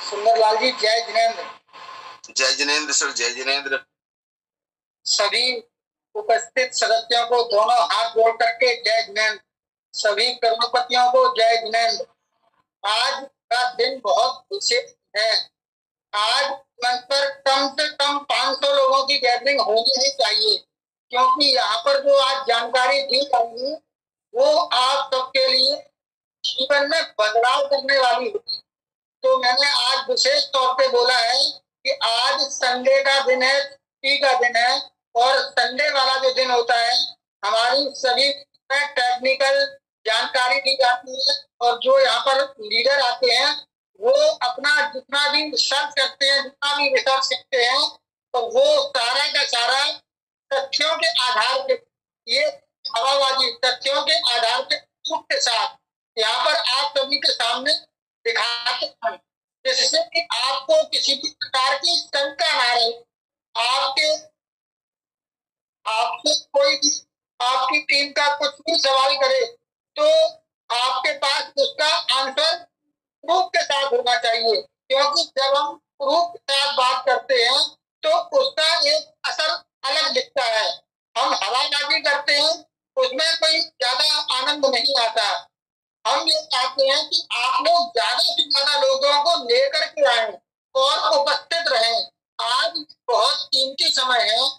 सुंदरलाल जी, जय जिनेन्द्र। जय जिनेन्द्र सर, जय जिनेन्द्र। सभी उपस्थित सदस्यों को दोनों हाथ जोड़ करके जय जिनेन्द्र। सभी कर्मपतियों को जय जिनेन्द्र। आज का दिन बहुत विशेष है। आज मंच पर कम से कम 500 लोगों की गैदरिंग होनी ही चाहिए, क्योंकि यहाँ पर जो आज जानकारी दी जाएगी वो आप सबके लिए जीवन में बदलाव करने वाली होगी। तो मैंने आज विशेष तौर पे बोला है कि आज संडे का दिन है, छुट्टी का दिन है, और संडे वाला जो दिन होता है हमारी सभी टेक्निकल जानकारी दी जाती है, और जो यहाँ पर लीडर आते हैं वो अपना जितना भी रिसर्च करते हैं, जितना भी रिसर्च करते हैं, तो वो सारा का सारा तथ्यों के आधार पे, ये हवाबाजी तथ्यों के आधार पे के साथ यहाँ पर आप सभी के सामने दिखाते हैं, जिससे कि आपको किसी भी प्रकार की शंका ना रहे। आपसे कोई भी आपकी टीम का कुछ भी सवाल करे तो आपके पास उसका आंसर प्रूफ के साथ होना चाहिए, क्योंकि जब हम प्रूफ के साथ बात करते हैं तो उसका एक असर अलग दिखता है। हम हवाबाजी करते हैं, उसमें कोई ज्यादा आनंद नहीं आता। हम ये चाहते हैं कि आप लोग ज्यादा से ज्यादा लोगों को लेकर के आए और उपस्थित रहें। आज बहुत कीमती समय है,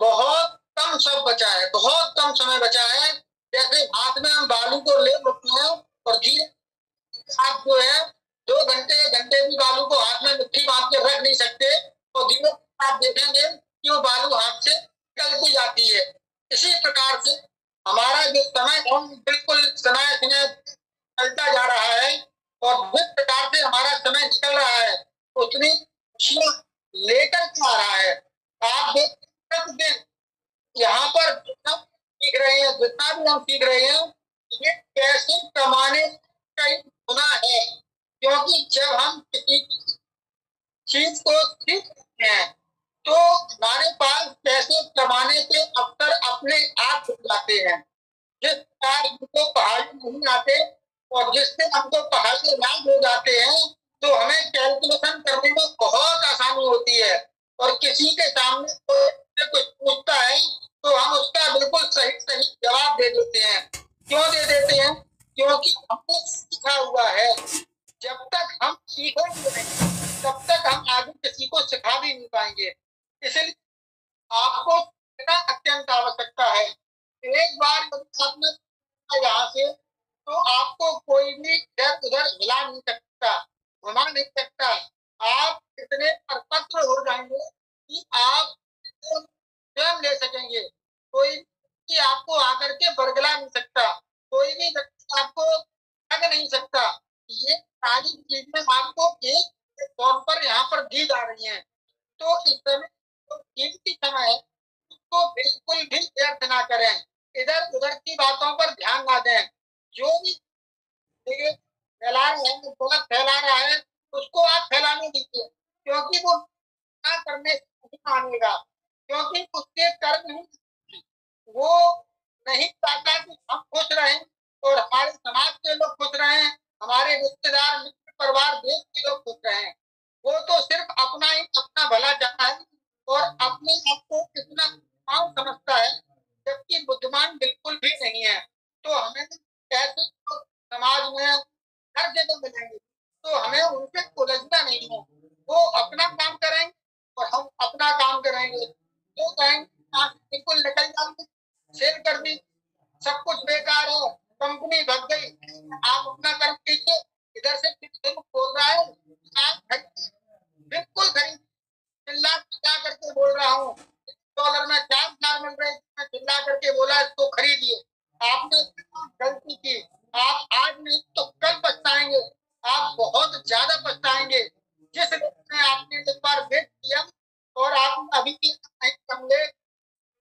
बहुत कम सब बचा है, बहुत कम समय बचा है। जैसे हाथ में हम बालू को ले लेते हैं और धीरे आप जो है 2 घंटे 1 घंटे भी बालू को हाथ में मुट्ठी बांध के रख नहीं सकते, और धीरे आप देखेंगे कि वो बालू हाथ से निकलती जाती है। इसी प्रकार से हमारा जो समय बिल्कुल समय चलता जा रहा है, और जिस प्रकार से हमारा समय निकल रहा है उतनी खुशियां लेकर के आ रहा है। आप देखते हैं यहाँ पर जितना सीख रहे हैं, जितना भी हम सीख रहे हैं, ये पैसे कमाने का ही गुना है, क्योंकि जब हम किसी चीज को सीख रहे हैं तो हमारे पास पैसे कमाने के अवसर अपने आप हो जाते हैं। जिस प्रकार हमको पहाड़ी नहीं आते और जिससे हमको पहाड़ी याद हो जाते हैं, तो हमें कैलकुलेशन करने में बहुत आसानी होती है, और किसी के सामने कुछ पूछता है तो हम उसका बिल्कुल सही सही जवाब दे देते हैं। क्यों दे देते हैं? क्योंकि हमने सीखा हुआ है। जब तक हम सीखेंगे नहीं तब तक हम आगे किसी को सिखा भी नहीं पाएंगे। इसलिए आपको सीखना अत्यंत आवश्यकता है। एक बार यदि आपने यहाँ से, तो आपको कोई भी इधर उधर हिला नहीं सकता, घुमा नहीं सकता। आप इतने परिपक्व हो जाएंगे कि आप स्वयं ले सकेंगे। कोई भी आपको आकर के बरगला नहीं सकता, कोई भी व्यक्ति आपको ठग नहीं सकता। ये सारी चीजें आपको एक तौर पर यहाँ पर दी जा रही हैं। तो इस समय तो कीमती समय है, उसको बिल्कुल भी व्यर्थ ना करें, इधर उधर की बातों पर ध्यान ना दें। जो भी फैला रहा है, गलत फैला रहा है, उसको आप फैलाने दीजिए, क्योंकि वो ना करने से नहीं मानेगा, क्योंकि उसके कर्म नहीं, वो नहीं चाहता कि हम खुश रहें और हमारे समाज के लोग खुश रहें, हमारे रिश्तेदार मित्र परिवार देश के लोग खुश रहें। वो तो सिर्फ अपना ही अपना भला चाहता है और अपने आप को इतना बुद्धिमान समझता है, जबकि बुद्धिमान बिल्कुल भी नहीं है। तो हमें कैसे समाज में हर जगह मिलेंगे, तो हमें उनसे उलझना नहीं है। वो अपना काम करेंगे और हम अपना काम करेंगे, जो कहेंगे बिल्कुल निकल जाएंगे, सेल कर दी, सब कुछ बेकार है, कंपनी भग गई, आप अपना कर्म कीजिए। इधर से बोल रहा है आप बिल्कुल खरीद, चिल्ला चिल्ला करके बोल रहा हूँ, $1 में 4 मिल रहे, मैं चिल्ला करके बोला इसको खरीदिए। आपने गलती की, आप आज नहीं तो कल पछताएंगे, आप बहुत ज्यादा पछताएंगे। जिस व्यक्ति ने आपने एक बार वेट किया और आप अभी भी नहीं समझे,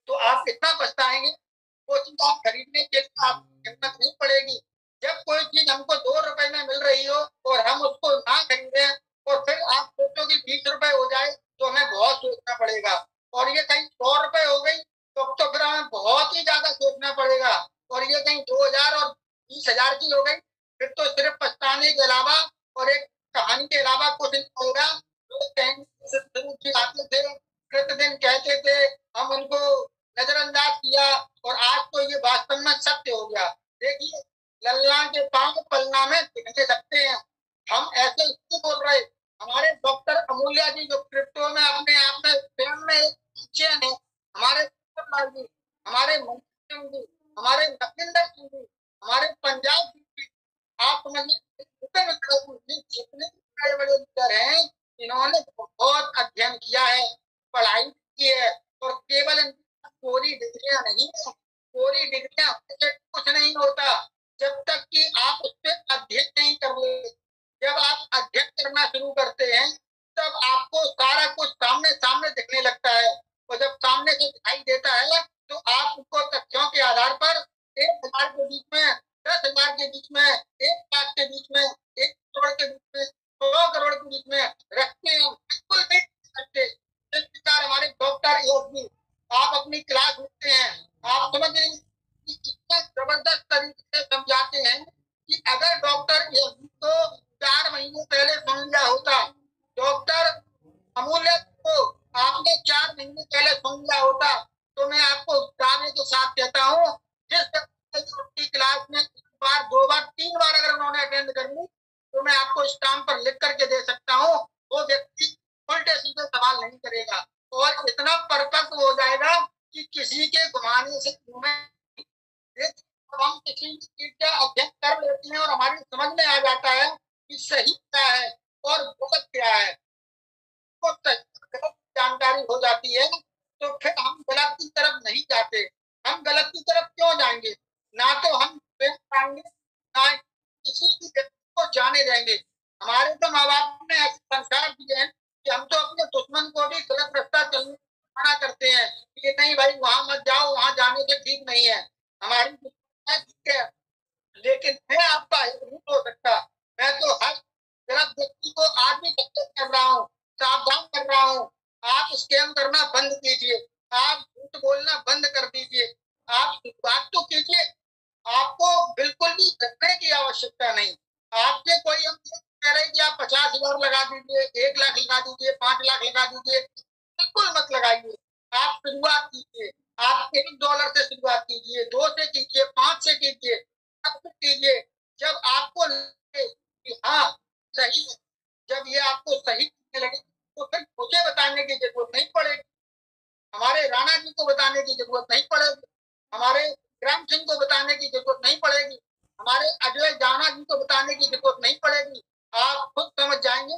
तो आप इतना पछताएंगे, वो चीज आप खरीदने के लिए आप हिम्मत नहीं पड़ेगी। जब कोई चीज हमको ₹2 में मिल रही हो और हम उसको ना खरीदें और फिर आप सोचो कि ₹20 हो जाए, तो हमें बहुत सोचना पड़ेगा, और ये कहीं ₹100 हो गई तो फिर हमें बहुत ही ज्यादा सोचना पड़ेगा, और ये कहीं 2000 और 20,000 की हो गई, फिर तो सिर्फ पछताने के अलावा और एक कहानी के अलावा कुछ नहीं होगा। शुरू की आते थे, प्रतिदिन कहते थे, हम उनको नजरअंदाज किया और आज तो ये वास्तव में सत्य हो गया। देखिए, लल्ला के पांव पलना में दिखने लगते हैं। हम ऐसे क्यों बोल रहे? हमारे डॉक्टर अमूल्या जी जो क्रिप्टो में अपने आप में स्वयं में एक चैन है, हमारे जी, हमारे मंत्री सिंह जी, हमारे नकिंदर सिंह जी, हमारे पंजाब जी, आप समझिए जितने बड़े बड़े लीडर हैं, इन्होंने बहुत अध्ययन किया है, पढ़ाई की है, और केवल पूरी डिग्रियां नहीं है, पूरी डिग्रियां कुछ नहीं होता जब तक कि आप उस पर अध्ययन नहीं कर ले। जब आप अध्ययन करना शुरू करते हैं तब आपको सारा कुछ सामने सामने दिखने लगता है, और जब सामने से दिखाई देता है तो आप उसको तथ्यों के आधार पर 1,000 के बीच में, 10,000 के बीच में, 1,00,000 के बीच में, 1 करोड़ के बीच में, 100 करोड़ के बीच में रखते हैं। बिल्कुल नहीं सकते। जिस प्रकार हमारे डॉक्टर योगी आप अपनी क्लास लेते हैं, आप समझ रहे कि कितना जबरदस्त तरीके से समझाते हैं कि अगर डॉक्टर योगी को 4 महीने पहले सुन लिया होता, डॉक्टर अमूल्य को आपने 4 महीने पहले सुन लिया होता, तो मैं आपको दावे के साथ कहता हूँ, जिस क्लास में 1 बार 2 बार 3 बार अगर उन्होंने अटेंड कर ली, तो मैं आपको स्टाम्प पर लिख करके दे सकता हूँ, वो व्यक्ति उल्टे सीधे सवाल नहीं करेगा और इतना परफेक्ट हो जाएगा कि किसी के घुमाने से हम किसी चीज का अध्ययन कर लेते हैं और हमारी समझ में आ जाता है कि सही क्या है और गलत क्या है, तो गलत जानकारी हो जाती है, तो फिर हम गलत की तरफ नहीं जाते। हम गलत की तरफ क्यों जाएंगे? ना तो हम जाएंगे, ना किसी भी व्यक्ति को जाने देंगे। हमारे तो माँ बाप ने ऐसे संस्कार दिए हैं कि हम तो अपने दुश्मन को भी गलत रास्ता चलने मना करते हैं कि नहीं भाई वहां मत जाओ, वहां जाने से ठीक नहीं है। हमारी ठीक है, लेकिन मैं आपका हित नहीं हो सकता। मैं तो हर गलत व्यक्ति को आज भी सचेत कर रहा हूँ, सावधान कर रहा हूँ। आप स्कैम करना बंद कीजिए, आप झूठ बोलना बंद कर दीजिए, आप बात तो कीजिए। आपको बिल्कुल भी डरने की आवश्यकता नहीं। आपसे कोई हम कह रहे हैं कि आप 50,000 लगा दीजिए, 1,00,000 लगा दीजिए, 5,00,000 लगा दीजिए, बिल्कुल मत लगाइए। आप शुरुआत कीजिए, आप $1 से शुरुआत कीजिए, 2 से कीजिए, 5 से कीजिए, तब कीजिए जब आपको लगे कि हाँ सही है। जब ये आपको सही लगे तो फिर मुझे बताने की जरूरत नहीं पड़ेगी, हमारे राणा जी को बताने की जरूरत नहीं पड़ेगी, हमारे ग्राम सिंह को बताने की जरूरत नहीं पड़ेगी, हमारे अजय जाना जी को बताने की जरूरत नहीं पड़ेगी। आप खुद समझ जाएंगे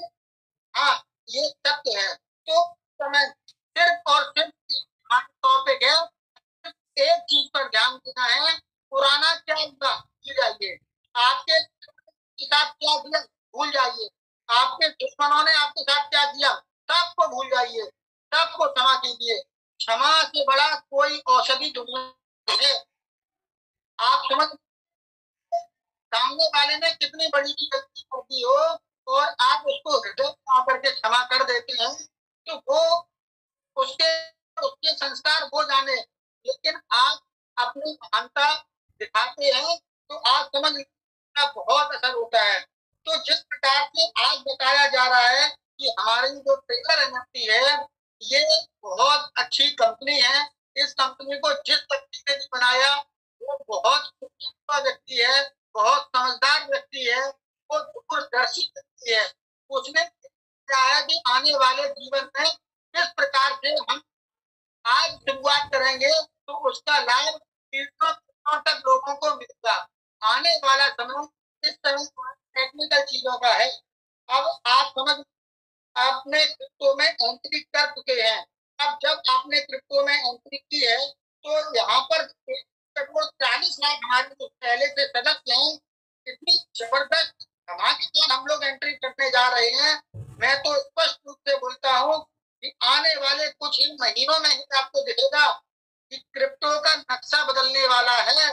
हाँ ये सत्य है। तो समय सिर्फ और सिर्फ तौर पे गया, एक चीज पर ध्यान देना है, पुराना क्या हुआ भूल जाइए, आपके साथ क्या किया भूल जाइए, आपके दुश्मनों ने आपके साथ क्या किया सबको भूल जाइए, सबको क्षमा कीजिए। क्षमा से बड़ा कोई औषधि दुनिया में है। आप समझ, सामने वाले ने कितनी बड़ी गलती कर दी हो और आप उसको हृदय में आकर के क्षमा कर देते हैं, तो वो उसके उसके संस्कार वो जाने, लेकिन आप अपनी महानता दिखाते हैं तो आप समझ का बहुत असर होता है। तो जिस प्रकार से आज बताया जा रहा है कि हमारी जो ट्रेलर एनएफटी है ये बहुत अच्छी कंपनी है, इस कंपनी को जिस व्यक्ति ने भी बनाया वो बहुत व्यक्ति है, बहुत समझदार व्यक्ति है, वो दूरदर्शी व्यक्ति है। उसने क्या है कि आने वाले जीवन में किस प्रकार से हम आज शुरुआत करेंगे तो उसका लाभ पीढ़ियों तक लोगों को मिलेगा। आने वाला समय इस तरह टेक्निकल चीजों का है। अब आप समझ, आपने क्रिप्टो में एंट्री कर चुके हैं, अब जब आपने क्रिप्टो में एंट्री की है तो यहाँ पर 40 लाख हमारे जो पहले से सदस्य हैं, इतनी जबरदस्त हमारे साथ हम लोग एंट्री करने जा रहे हैं। मैं तो स्पष्ट रूप से बोलता हूँ कि आने वाले कुछ ही महीनों में ही आपको दिखेगा कि क्रिप्टो का नक्शा बदलने वाला है।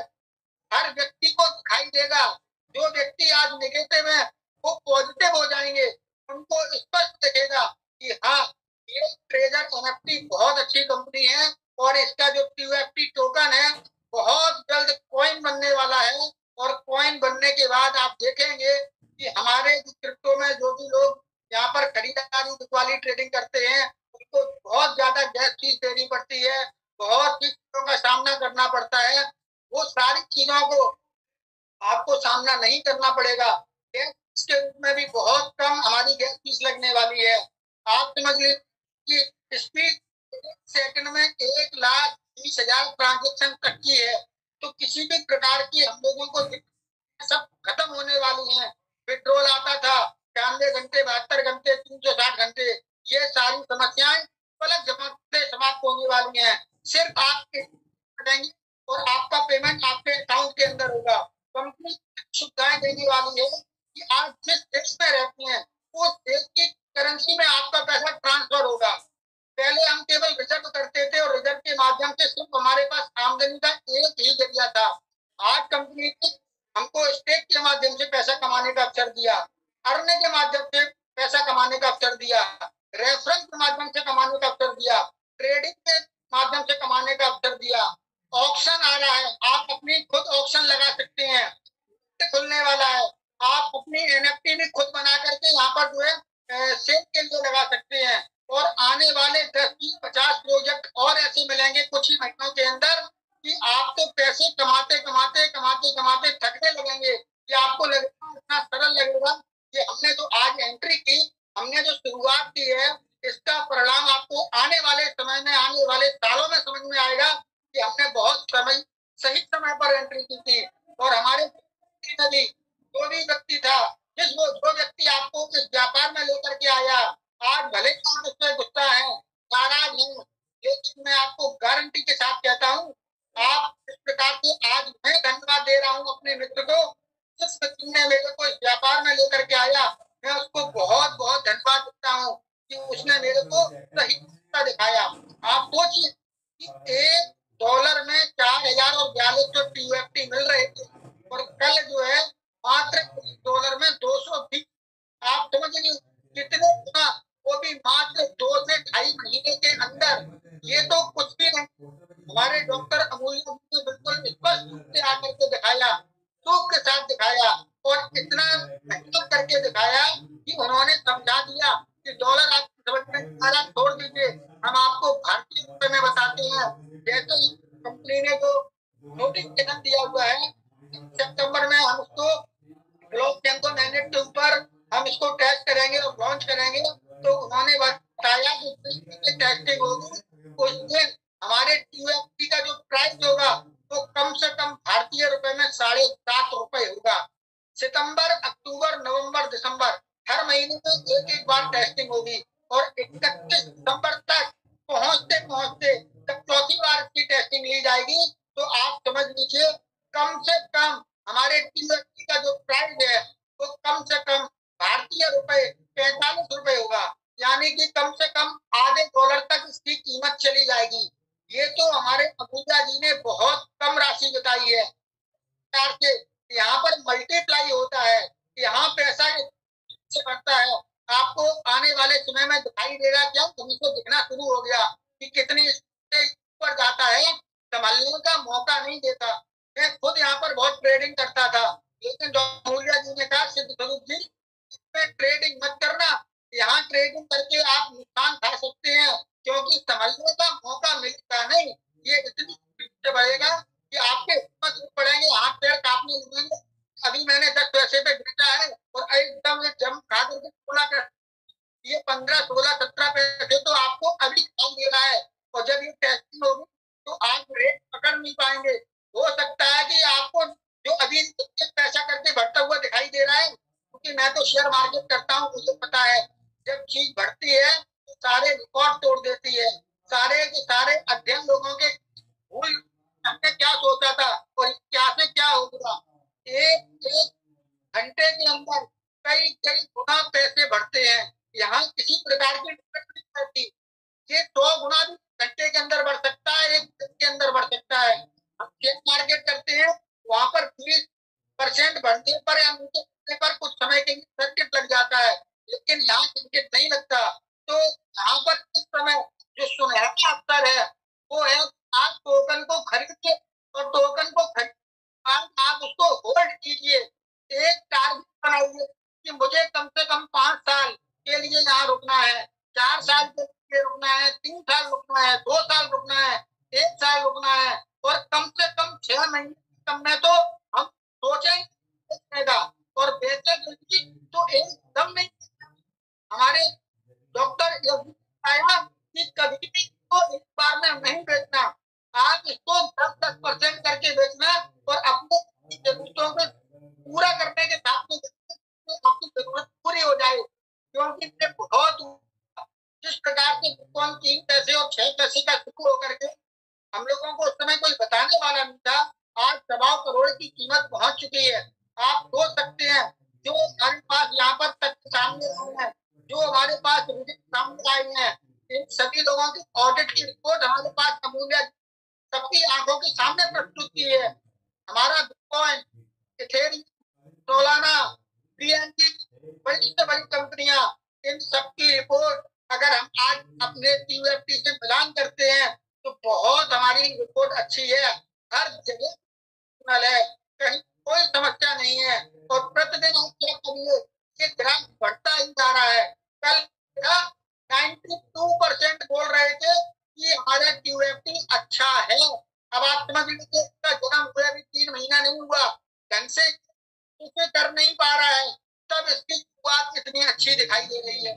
हर व्यक्ति को दिखाई देगा, जो व्यक्ति आज नेगेटिव है वो पॉजिटिव हो जाएंगे, उनको स्पष्ट दिखेगा कि हाँ ये ट्रेजर एनएफटी बहुत अच्छी कंपनी है और इसका जो टीयूएफटी टोकन है बहुत जल्द कॉइन बनने वाला है। और कॉइन बनने के बाद आप देखेंगे कि हमारे क्रिप्टो में जो भी लोग यहाँ पर खरीदारी वाली ट्रेडिंग करते हैं उनको बहुत ज्यादा गैस फीस देनी पड़ती है, बहुत सी चीजों का सामना करना पड़ता है। वो सारी चीजों को आपको सामना नहीं करना पड़ेगा। गैस के रूप में भी बहुत कम हमारी गैस फीस लगने वाली है। आप समझ लीजिए कि स्पीड सेकंड में 1,20,000 ट्रांजेक्शन तक की है, तो किसी भी प्रकार की हम लोगों को सब खत्म होने वाली है। पेट्रोल आता था 96 घंटे, 72 घंटे, 360 घंटे, ये सारी समस्याएं पलक झपकते समाप्त होने वाली हैं। सिर्फ आप करेंगे और आपका पेमेंट आपके अकाउंट के अंदर होगा। कंपनी सुविधाएं देने वाली है कि आप जिस देश में रहते हैं उस देश की करेंसी में आपका पैसा ट्रांसफर होगा। पहले हम केवल रिजर्व करते थे और रिजर्व के माध्यम से सिर्फ हमारे पास आमदनी का एक ही जरिया था। आज कंपनी ने हमको स्टेक के माध्यम से पैसा कमाने का अवसर दिया, अर्न के माध्यम से पैसा कमाने का अवसर दिया, रेफरेंस के माध्यम से कमाने का अवसर दिया, ट्रेडिंग के माध्यम से कमाने का अवसर दिया। ऑक्शन आ रहा है, आप अपनी खुद ऑक्शन लगा सकते हैं, खुलने वाला है, आप अपनी एनएफटी भी खुद बना करके यहाँ पर जो है सेल के लिए लगा सकते हैं। और आने वाले 10, 20, 50 प्रोजेक्ट और ऐसे मिलेंगे कुछ ही महीनों के अंदर कि आप तो पैसे कमाते कमाते कमाते कमाते थकने लगेंगे कि आपको लगेगा इतना सरल लगेगा कि हमने जो आज एंट्री की, हमने जो शुरुआत की है, इसका परिणाम आपको आने वाले समय में, आने वाले सालों में समझ में आएगा कि हमने बहुत सही समय पर एंट्री की थी। और हमारे जो भी व्यक्ति था, जो व्यक्ति आपको इस व्यापार में लेकर के आया, आज भले आप उससे गुस्सा है, नाराज है, लेकिन मैं आपको गारंटी के साथ कहता हूँ, आप इस प्रकार से आज मैं धन्यवाद दे रहा हूँ अपने मित्र को, जिस व्यक्ति ने मेरे को इस व्यापार में लेकर के आया, मैं उसको बहुत बहुत धन्यवाद देता हूँ कि उसने मेरे को सही रास्ता दिखाया। आप सोचिए कि $1 में 4,042 TUFT मिल रहे थे और कल जो है मात्र $1 में 220। आप समझिए कितने गुना, वो भी मात्र 2 से 2.5 महीने के अंदर। ये तो कुछ भी नहीं, हमारे डॉक्टर अमूल्य ने बिल्कुल स्पष्ट रूप से आकर के दिखाया, सुख के साथ दिखाया और इतना मेहनत करके दिखाया कि उन्होंने समझा दिया कि डॉलर आप समझ में आ रहा, छोड़ दीजिए, हम आपको भारतीय रुपए में बताते हैं। जैसे ही कंपनी ने जो नोटिफिकेशन दिया हुआ है, सितंबर में हम उसको ब्लॉकचेन को मैनेट के ऊपर हम इसको टेस्ट करेंगे और लॉन्च करेंगे, तो उन्होंने बताया कि टेस्टिंग होगी उस दिन हमारे TUFT का जो प्राइस होगा वो कम से कम भारतीय रुपए में 7.5 होगा। सितंबर, अक्टूबर, नवंबर, दिसंबर हर महीने में एक बार टेस्टिंग होगी और 31 दिसंबर तक पहुंचते पहुंचते जब चौथी बार की टेस्टिंग ली जाएगी, तो आप समझ लीजिए कम से कम हमारे TUFT का जो प्राइस है वो कम से कम भारतीय रुपए 45 होगा, यानी कि कम से कम आधे डॉलर तक इसकी कीमत चली जाएगी। ये तो हमारे अबूजा जी ने बहुत कम राशि बताई है। से यहाँ पर मल्टीप्लाई होता है, यहाँ पैसा से बढ़ता है। आपको आने वाले समय में दिखाई देगा, क्या तुमको दिखना शुरू हो गया कि कितनी ऊपर जाता है, संभलने का मौका नहीं देता। मैं खुद यहाँ पर बहुत ट्रेडिंग करता था, लेकिन डॉक्टर जी ने कहा सिद्ध स्वरूप जी इसमें ट्रेडिंग मत करना, यहाँ ट्रेडिंग करके आप नुकसान खा सकते हैं, क्योंकि संभलने का मौका मिलता नहीं। ये इतनी बढ़ेगा कि आपके हिम्मत टूट पड़ेंगे, हाथ पैर कांपने लगेंगे। अभी मैंने 10 पैसे पे बेचा है और एकदम जम खा करके 16 कर, ये 15, 16, 17 पैसे तो आपको अभी कम दे रहा है, और जब ये टेस्टिंग होगी तो आप रेट पकड़ नहीं पाएंगे। हो सकता है कि आपको जो अभी पैसा करके बढ़ता हुआ दिखाई दे रहा है, क्योंकि मैं तो शेयर मार्केट करता हूँ, मुझे पता है जब चीज बढ़ती है तो सारे रिकॉर्ड तोड़ देती है। सारे के सारे अध्ययन लोगों के भूल, हमने क्या सोचा था और क्या से क्या होगा। एक घंटे के अंदर कई कई गुना पैसे बढ़ते हैं, यहाँ किसी प्रकार की दिक्कत नहीं रहती। ये 100 गुना भी घंटे के अंदर बढ़ सकता है, एक दिन के अंदर बढ़ सकता है। हम शेयर मार्केट करते हैं, वहां पर 20% बढ़ने पर या नीचे पर कुछ समय के लिए सर्किट लग जाता है, लेकिन यहाँ सर्किट नहीं लगता। तो यहाँ पर इस समय जो सुनहरा अवसर है वो है, आप टोकन को खरीदिए और टोकन को खरीद आप उसको होल्ड कीजिए। एक टारगेट बनाइए कि मुझे कम से कम 5 साल के लिए रुकना है, 4 साल के लिए रुकना है, 3 साल रुकना है, 2 साल रुकना है, 1 साल रुकना है, और कम से कम 6 महीने कम में तो हम सोचेंगे और बेचेंगे तो एकदम नहीं। हमारे डॉक्टर ये बताया कि कभी भी तो एक बार में नहीं बेचना, आप इसको 10% करके बेचना और अपने जरूरतों को पूरा करने के साथ में आपकी जरूरत पूरी हो जाए, क्योंकि ये बहुत जिस प्रकार से बिटकॉइन 3 पैसे और 6 पैसे का शुरू होकर के हम लोगों को उस समय कोई बताने वाला नहीं था, आज 1.25 करोड़ की कीमत पहुंच चुकी है। आप सोच सकते हैं जो हमारे पास यहाँ पर तथ्य सामने आए हैं, जो हमारे पास सामने आई है, इन सभी लोगों की ऑडिट की रिपोर्ट हमारे पास अमूल्य सबकी आंखों के सामने प्रस्तुत की है। हमारा बिटकॉइन, इथेरियम, सोलाना, पीएनजी, बड़ी से बड़ी कंपनियां, इन सबकी रिपोर्ट अगर हम आज अपने टीयूएफटी से मिलान करते हैं तो बहुत हमारी रिपोर्ट अच्छी है, हर जगह है, कहीं कोई समस्या नहीं है। और प्रतिदिन आप क्या करिए, ये ग्राफ बढ़ता ही जा रहा है। कल 92% बोल रहे थे कि हमारा टीयूएफटी अच्छा है। अब आप समझ लीजिए इसका जन्म हुए अभी 3 महीना नहीं हुआ, ढंग से इसे कर नहीं पा रहा है, तब इसकी शुरुआत इतनी अच्छी दिखाई दे रही है।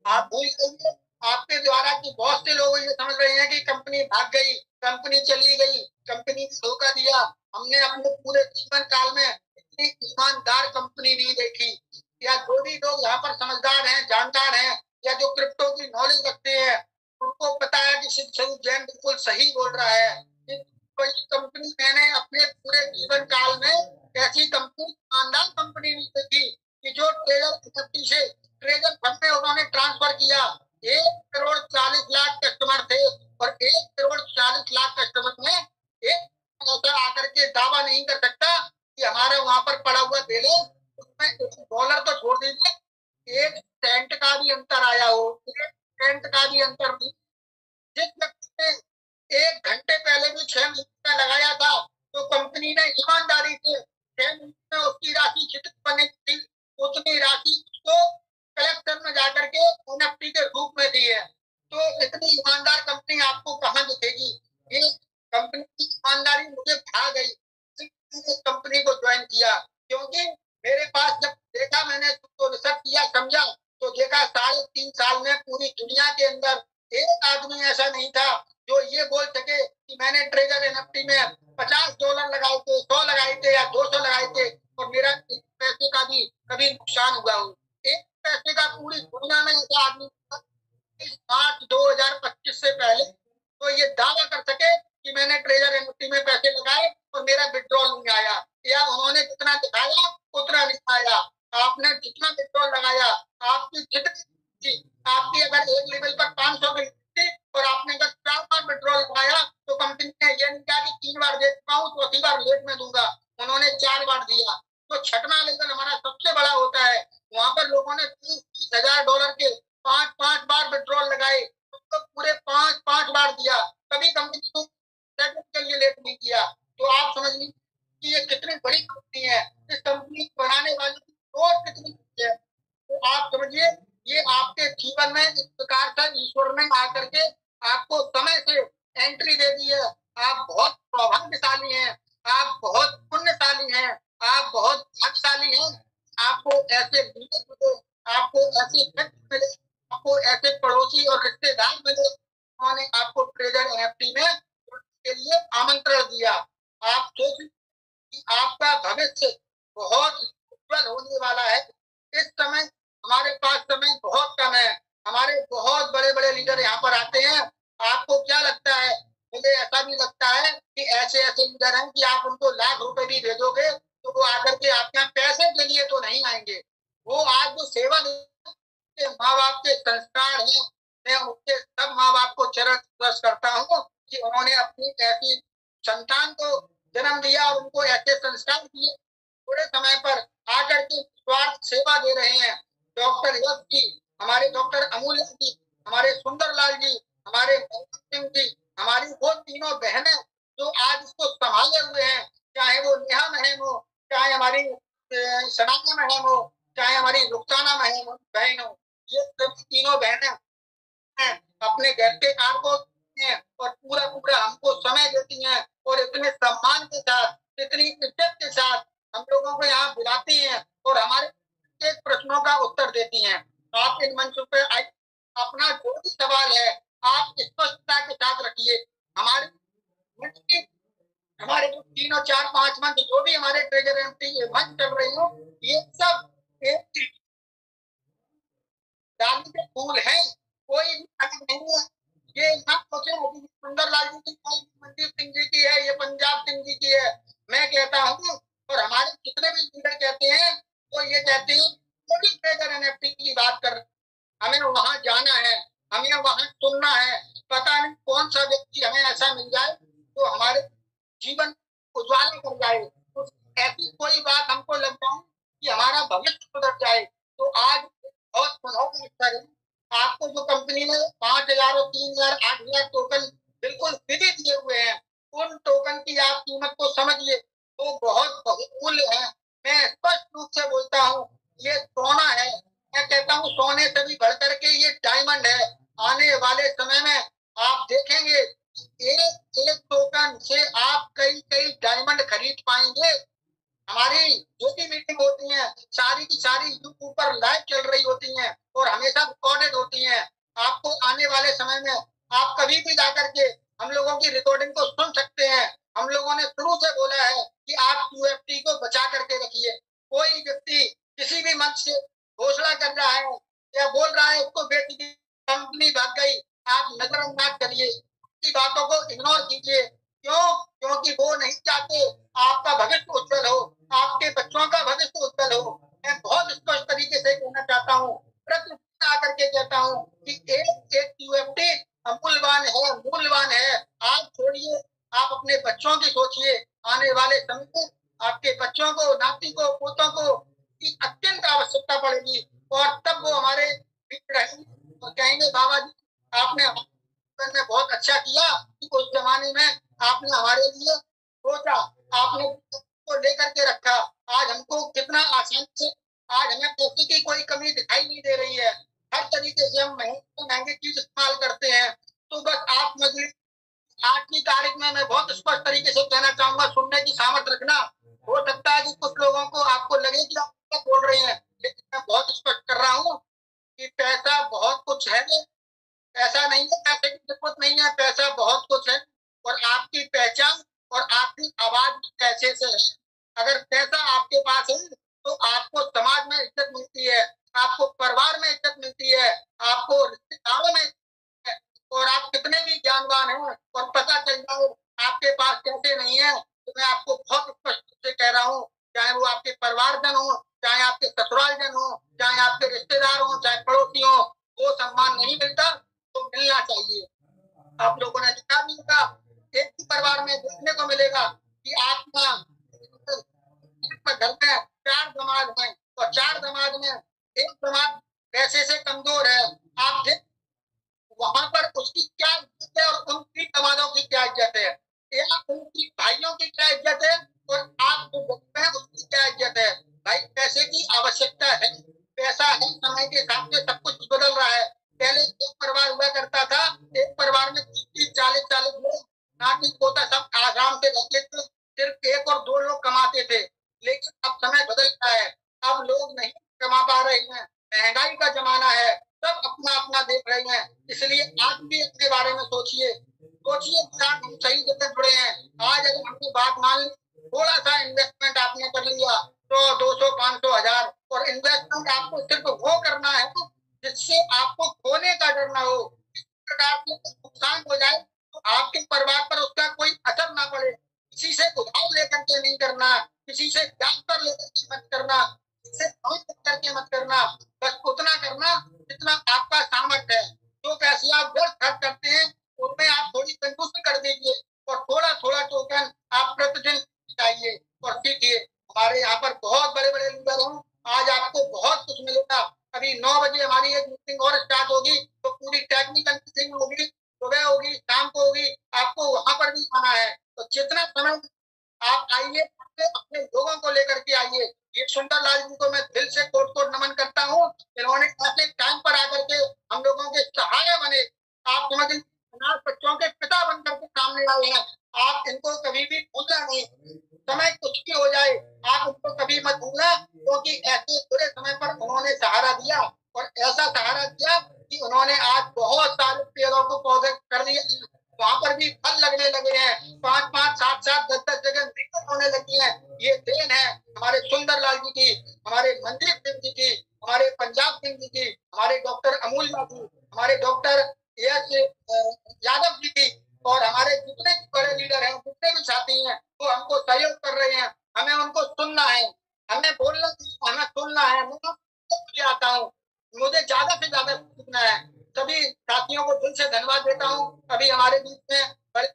आप भूल जाइए, आपके द्वारा की बहुत से लोग ये समझ रहे हैं कि कंपनी भाग गई, कंपनी चली गई, कंपनी ने धोखा दिया। हमने अपने पूरे जीवन काल में इतनी ईमानदार कंपनी नहीं देखी। या जो भी लोग यहाँ पर समझदार हैं, जानकार हैं, या जो क्रिप्टो की नॉलेज रखते हैं, उनको पता है कि शिव जैन बिल्कुल सही बोल रहा है। कोई कंपनी मैंने अपने पूरे जीवन काल में ऐसी कंपनी, ईमानदार कंपनी नहीं देखी कि जो ट्रेजर से ट्रेजर फंड में उन्होंने ट्रांसफर किया। 1,40,00,000 कस्टमर थे और 1,40,00,000 कस्टमर में एक ऐसा आकर के दावा नहीं कर सकता कि हमारा वहां पर पड़ा हुआ बैलेंस उसमें $1 तो छोड़ दीजिए, 1 सेंट का भी अंतर आया हो, 1 सेंट का भी अंतर नहीं। जिस व्यक्ति ने 1 घंटे पहले भी 6 महीने का लगाया था तो कंपनी ने ईमानदारी से 6 महीने में उसकी राशि जितनी बनी थी उतनी राशि उसको कलेक्शन में जाकर के एनएफटी के रूप में दी है। तो इतनी ईमानदार कंपनी आपको कहाँ दिखेगी? ये कंपनी की ईमानदारी मुझे भा गई, कंपनी को ज्वाइन किया, क्योंकि मेरे पास जब देखा, मैंने तो रिसर्च किया, समझा, तो देखा 3.5 साल में पूरी दुनिया के अंदर एक आदमी ऐसा नहीं था जो ये बोल सके कि मैंने ट्रेजर एनएफटी में $50 लगाए थे, 100 लगाए थे या 200 लगाए थे और मेरा एक पैसे का भी कभी नुकसान हुआ हो। एक पैसे का पूरी दुनिया में ऐसा आदमी मार्च 2025 से पहले तो ये दावा कर सके कि मैंने ट्रेजर एनएफटी में पैसे लगाए और मेरा विड्रॉल नहीं आया, या उन्होंने जितना दिखाया उतना नहीं आया। आपने जितना विड्रॉल लगाया, आपकी जितनी, आपकी अगर एक लेवल पर 500 की थी और आपने अगर 4 बार विड्रॉल लगाया तो कंपनी ने ये नहीं कहा कि 3 बार दे चुका हूँ, चौथी बार लेट में दूंगा, उन्होंने 4 बार दिया। तो छठवां लेवल हमारा सबसे बड़ा होता है, वहां पर लोगों ने $30,000 के 5-5 बार विड्रॉल लगाए, तो पूरे 5-5 बार दिया, कभी कंपनी को के लिए लेट नहीं किया। तो आप समझ लीजिए कि ये कितनी बड़ी कंपनी है, इस कंपनी को बनाने वाली की सोच कितनी है। तो आप समझिए ये आपके जीवन में इस प्रकार से ईश्वर ने आकर के आपको समय से एंट्री दे दी है। आप बहुत सौभाग्यशाली हैं, आप बहुत पुण्यशाली हैं, आप बहुत भाग्यशाली हैं। आपको ऐसे मिले, आपको ऐसे व्यक्ति मिले, आपको ऐसे पड़ोसी और रिश्तेदार मिले, उन्होंने आपको ट्रेजर एनएफटी में के लिए आमंत्रण दिया। आप सोच कि आपका भविष्य बहुत उज्जवल होने वाला है। इस समय हमारे पास समय बहुत कम है, हमारे बहुत बड़े बड़े लीडर यहाँ पर आते हैं। आपको क्या लगता है? मुझे ऐसा भी लगता है कि ऐसे ऐसे लीडर हैं कि आप उनको लाख रुपए भी भेजोगे तो वो आकर के आपके यहाँ पैसे के लिए तो नहीं आएंगे। वो आज जो सेवा के माँ बाप के संस्कार हैं, मैं उनके सब माँ बाप को चरण स्पर्श करता हूँ कि उन्होंने अपनी ऐसी संतान को जन्म दिया और उनको ऐसे संस्कार दिए, थोड़े समय पर आकर के स्वार्थ सेवा दे रहे हैं। डॉक्टर यश जी, हमारे डॉक्टर अमूल्य जी, हमारे सुंदरलाल जी, हमारे सिंह जी, हमारी वो तीनों बहनें जो आज इसको संभाले हुए हैं, चाहे वो नेहा महम हो, चाहे हमारी सनातन महम हो, चाहे हमारी रुखसाना महम बहन हो, ये तीनों बहनें हैं, अपने घर के काम को हैं और पूरा पूरा हमको समय देती हैं और इतने सम्मान के साथ, इतनी इज्जत के साथ हम लोगों को यहाँ बुलाती हैं और हमारे एक प्रश्नों का उत्तर देती हैं। आप इन मंचों पे आई, अपना जो भी सवाल है आप स्पष्टता के साथ रखिए। हमारे मंच की, हमारे जो 3 और 4 5 मंच जो भी हमारे ट्रेजर एमपी मंच चल रहे हो, ये सब एक डाली के फूल है, कोई भी अलग नहीं है। ये ना सोचे सुंदरलाल जी की है, मनदीप सिंह जी की है, ये पंजाब सिंह जी की है। मैं कहता हूँ और हमारे जितने भी लीडर कहते हैं वो ये कहते हैं कोई ट्रेजर एनएफटी की बात कर, हमें वहां जाना है, हमें वहां सुनना है। पता नहीं कौन सा व्यक्ति हमें ऐसा मिल जाए तो हमारे जीवन उज्ज्वल कर जाए, तो ऐसी कोई बात हमको लग जाए कि हमारा भविष्य सुधर जाए। तो आज बहुत मनोहर अवसर है, आपको जो कंपनी ने 5,000 और 3,000 8,000 टोकन बिल्कुल फ्री दिए हुए हैं, उन टोकन की आप कीमत को समझिए, वो बहुत बहुमूल्य है। मैं स्पष्ट रूप से बोलता हूँ, ये सोना है। मैं कहता हूँ सोने से भी बढ़ करके ये डायमंड है। आने वाले समय में आप देखेंगे एक एक टोकन से आप कई कई डायमंड खरीद पाएंगे। हमारी जो भी मीटिंग होती है सारी की सारी यूट्यूब पर लाइव चल रही होती हैं और हमेशा रिकॉर्डेड होती हैं। आपको आने वाले समय में आप कभी भी जाकर के हम लोगों की रिकॉर्डिंग को सुन सकते हैं। हम लोगों ने शुरू से बोला है कि आप यूएफटी को बचा करके रखिए। कोई व्यक्ति किसी भी मंच से घोषणा कर रहा है या बोल रहा है उसको बेटी की कंपनी भाग गई, आप नजरअंदाज करिए, की बातों को इग्नोर कीजिए। क्यों? क्योंकि वो नहीं चाहते आपका भविष्य उज्जवल हो, आपके बच्चों का भविष्य उज्जवल हो। मैं बहुत स्पष्ट तरीके से कहना चाहता हूँ, प्रतिदिन आकर के कहता हूँ कि एक एक यूएफटी अमूल्यवान है, मूल्यवान है। आप छोड़िए, आप अपने बच्चों की सोचिए। आने वाले समय में आपके बच्चों को, नाती को, पोतों को की अत्यंत आवश्यकता पड़ेगी और तब वो हमारे बीच रहेंगे और कहेंगे बाबा जी आपने में बहुत अच्छा किया कि उस जमाने में आपने हमारे लिए सोचा, आपने को लेकर के रखा। आज हमको कितना आसान से, आज हमें पैसे की कोई कमी दिखाई नहीं दे रही है। हर तरीके से हम महंगे महंगी चीज इस्तेमाल करते हैं। तो बस आप मुझे आज की तारीख में मैं बहुत स्पष्ट तरीके से कहना चाहूंगा, सुनने की सामर्थ्य रखना। हो सकता है कि कुछ लोगों को आपको लगे कि आप क्या बोल रहे हैं, लेकिन मैं बहुत स्पष्ट कर रहा हूँ कि पैसा बहुत कुछ है। ऐसा नहीं है पैसे की जरूरत नहीं है, पैसा बहुत कुछ है और आपकी पहचान और आपकी आवाज भी पैसे से है। अगर पैसा आपके पास है तो आपको समाज में इज्जत मिलती है, आपको परिवार में इज्जत मिलती है, आपको रिश्तेदारों में है। और आप कितने भी ज्ञानवान हैं और पता चल जाए आपके पास पैसे नहीं है तो मैं आपको बहुत स्पष्ट रूप से कह रहा हूँ, चाहे वो आपके परिवारजन हो, चाहे आपके ससुरालजन हो, चाहे आपके रिश्तेदार हो, चाहे पड़ोसी हो, वो सम्मान नहीं मिलता तो मिलना चाहिए। आप लोगों ने देखा भी होगा, एक ही परिवार में देखने को मिलेगा कि आपका घर में 4 दामाद हैं और 4 दामाद में एक दामाद पैसे से कमजोर है। आप देख वहां पर उसकी क्या इज्जत है और उनकी दामादों की क्या इज्जत है, या उनकी भाइयों की क्या इज्जत है और आप जो बच्चे हैं उसकी क्या इज्जत है। भाई पैसे की आवश्यकता है, पैसा है, समय के हिसाब से सब कुछ बदल रहा है। पहले एक परिवार हुआ करता था, एक परिवार में 30-40 लोग, नाती पोता सब आराम से रहते थे, सिर्फ 1 और 2 लोग कमाते थे। लेकिन अब समय बदल रहा है, अब लोग नहीं कमा पा रहे हैं, महंगाई का जमाना है, सब अपना अपना देख रहे हैं। इसलिए आप भी अपने बारे में सोचिए, सोचिए कि आप हम सही जगह जुड़े हैं। आज अगर हमने बात मान ली, थोड़ा सा इन्वेस्टमेंट आपने कर लिया 100, 200, 500, 1000, और इन्वेस्टमेंट आपको सिर्फ वो करना है जिससे आपको खोने का डर ना हो। इस प्रकार से नुकसान हो जाए तो आपके परिवार पर उसका कोई असर ना पड़े। किसी से उधार लेकर के नहीं करना, किसी से ब्याज पर लेकर के मत करना, किसी से करके मत करना। बस उतना करना जितना आपका सामर्थ्य है। जो पैसे आप व्यर्थ खर्च करते हैं उनमें आप थोड़ी कंजूसी कर दीजिए और थोड़ा थोड़ा टोकन आप प्रतिदिन चाहिए और सीखिए। हमारे यहाँ पर बहुत बड़े बड़े लीडर हैं, आज आपको बहुत कुछ मिलेगा। अभी 9 बजे हमारी एक मीटिंग और स्टार्ट होगी तो पूरी टेक्निकल मीटिंग होगी, सुबह होगी, शाम को होगी, आपको वहां पर भी आना है। तो जितना समय आप आइए, अपने लोगों को लेकर के आइए। ये सुंदरलाल जी को मैं दिल से कोट कोट नमन करता हूँ। इन्होंने ऐसे टाइम पर आकर के हम लोगों के सहारा बने। आप समझ अनाथ बच्चों के पिता बनकर के सामने आए हैं। आप इनको कभी भी भूलना नहीं। समय कुछ भी हो जाए, आप उनको कभी मत भूलना, क्योंकि ऐसे बुरे समय पर उन्होंने सहारा दिया और ऐसा सहारा दिया कि उन्होंने आज बहुत सारे पेड़ों को पौधे कर दिए। वहां पर भी फल लगने लगे हैं। 5-5, 7-7, 10-10 जगह दिक्कत होने लगी है। ये देन है हमारे सुंदरलाल जी की, हमारे मनदीप सिंह जी की, हमारे पंजाब सिंह जी की, हमारे डॉक्टर अमूल्य जी, हमारे डॉक्टर एस यादव जी की, और हमारे जितने भी बड़े लीडर हैं, जितने भी साथी हैं, वो हमको सहयोग कर रहे हैं। हमें उनको सुनना है, हमें बोलना, हमें सुनना है। मैं आता हूँ, मुझे ज्यादा से ज्यादा सीखना है। सभी साथियों को दिल से धन्यवाद देता हूँ। अभी हमारे बीच में बड़े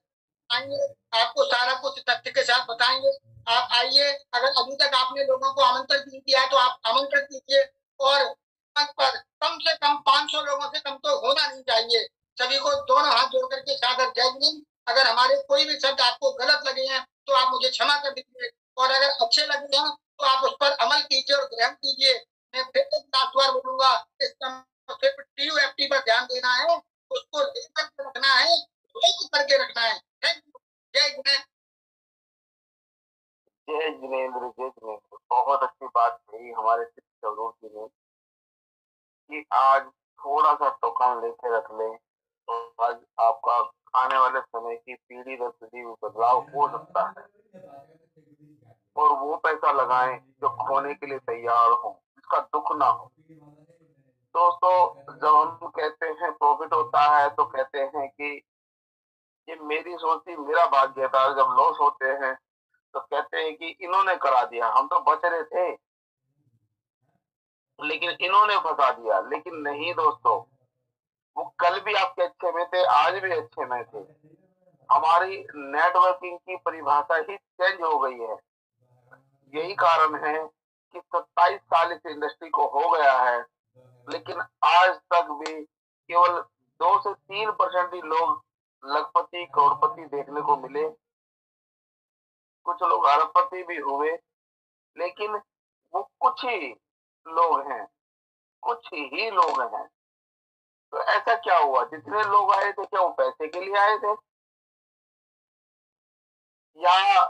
आएंगे, आपको सारा कुछ तथ्य के साथ बताएंगे। आप आइए। अगर अभी तक आपने लोगों को आमंत्रित नहीं किया है तो आप आमंत्रित कीजिए। और पर कम से कम 500 लोगों से कम तो होना नहीं चाहिए। सभी को दोनों हाथ जोड़ करके सादर जय हिंद। अगर हमारे कोई भी शब्द आपको गलत लगे हैं तो आप मुझे क्षमा कर दीजिए, और अगर अच्छे लगे हैं तो आप उस पर अमल कीजिए और ग्रहण कीजिए। मैं फिर एक 7 बार बोलूंगा, इस सिर्फ TUFT पर ध्यान देना है, उसको लेकर के रखना है, करके रखना है। Thank you. जय हिंद। जय जिनेंद्र, जय जिनेंद्र। बहुत अच्छी बात कही हमारे शिक्षकों जी ने कि आज थोड़ा सा टोकन लेके रख ले तो आज आपका आने वाले समय की पीढ़ी दर पीढ़ी में बदलाव हो सकता है, और वो पैसा लगाएं जो खोने के लिए तैयार हो, इसका दुख ना हो। दोस्तों, जब हम कहते हैं प्रॉफिट होता है तो कहते हैं कि ये मेरी सोच थी, मेरा भाग्य था। जब लॉस होते हैं तो कहते हैं कि इन्होंने करा दिया, हम तो बच रहे थे लेकिन इन्होंने फंसा दिया। लेकिन नहीं दोस्तों, वो कल भी आपके अच्छे में थे, आज भी अच्छे में थे। हमारी नेटवर्किंग की परिभाषा ही चेंज हो गई है। यही कारण है कि 27 साल इस इंडस्ट्री को हो गया है, लेकिन आज तक भी केवल 2 से 3% ही लोग लखपति करोड़पति देखने को मिले। कुछ लोग अरबपति भी हुए, लेकिन वो कुछ ही लोग हैं, कुछ ही लोग हैं। तो ऐसा क्या हुआ? जितने लोग आए थे, क्या वो पैसे के लिए आए थे, या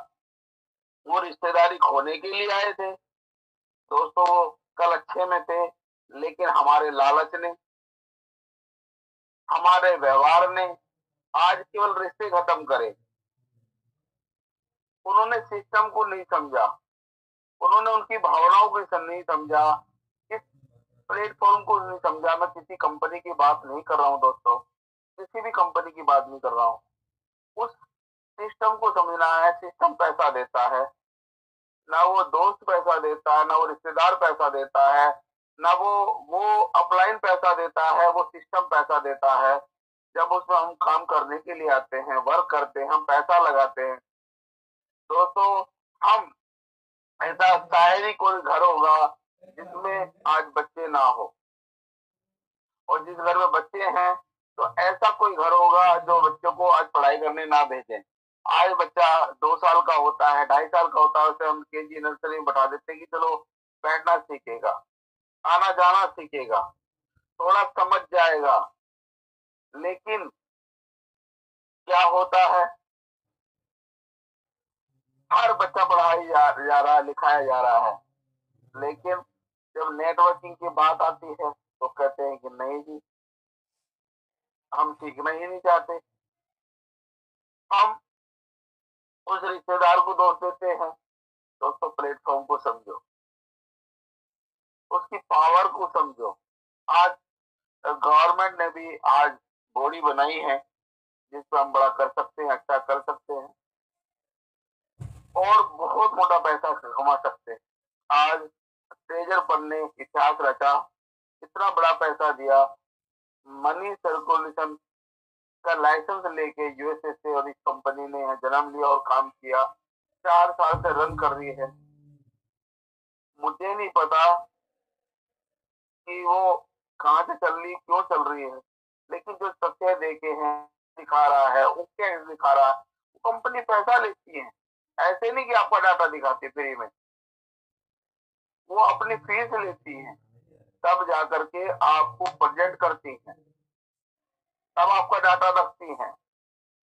वो रिश्तेदारी खोने के लिए आए थे? दोस्तों, वो कल अच्छे में थे, लेकिन हमारे लालच ने, हमारे व्यवहार ने आज केवल रिश्ते खत्म करे। उन्होंने सिस्टम को नहीं समझा, उन्होंने उनकी भावनाओं को नहीं समझा, इस प्लेटफॉर्म को नहीं समझा। मैं किसी कंपनी की बात नहीं कर रहा हूँ दोस्तों, किसी भी कंपनी की बात नहीं कर रहा हूँ। उस सिस्टम को समझना है। सिस्टम पैसा देता है, ना वो दोस्त पैसा देता है, ना वो रिश्तेदार पैसा देता है, ना वो अपलाइन पैसा देता है, वो सिस्टम पैसा देता है। जब उसमें हम काम करने के लिए आते हैं, वर्क करते हैं, हम पैसा लगाते हैं। दोस्तों, हम ऐसा शायद ही कोई घर होगा जिसमें आज बच्चे ना हो, और जिस घर में बच्चे हैं तो ऐसा कोई घर होगा जो बच्चों को आज पढ़ाई करने ना भेजें। आज बच्चा 2 साल का होता है, 2.5 साल का होता है, उसे हम KG नर्सरी में बैठा देते हैं कि चलो बैठना सीखेगा, आना जाना सीखेगा, थोड़ा समझ जाएगा। लेकिन क्या होता है, हर बच्चा पढ़ाई जा रहा है, लिखाया जा रहा है, लेकिन जब नेटवर्किंग की बात आती है तो कहते हैं कि नहीं जी, हम सीखना ही नहीं चाहते। हम उस रिश्तेदार को दोष देते हैं। दोस्तों, प्लेटफॉर्म को समझो, उसकी पावर को समझो। आज गवर्नमेंट ने भी आज बॉडी बनाई है जिसपे हम बड़ा कर सकते हैं, अच्छा कर सकते हैं, और बहुत मोटा पैसा कमा सकते हैं। आज ट्रेजर ने इतिहास रचा, इतना बड़ा पैसा दिया, मनी सर्कुलेशन का लाइसेंस लेके USA से, और इस कंपनी ने जन्म लिया और काम किया। 4 साल से रन कर रही है। मुझे नहीं पता कि वो कहाँ से चल रही, क्यों चल रही है, लेकिन जो तथ्य देखे हैं, दिखा रहा है, वो क्या दिखा रहा है, वो कंपनी पैसा लेती है। ऐसे नहीं कि आपका डाटा दिखाती फ्री में, वो अपनी फीस लेती हैं, तब जाकर के आपको प्रेजेंट करती हैं, तब आपका डाटा रखती हैं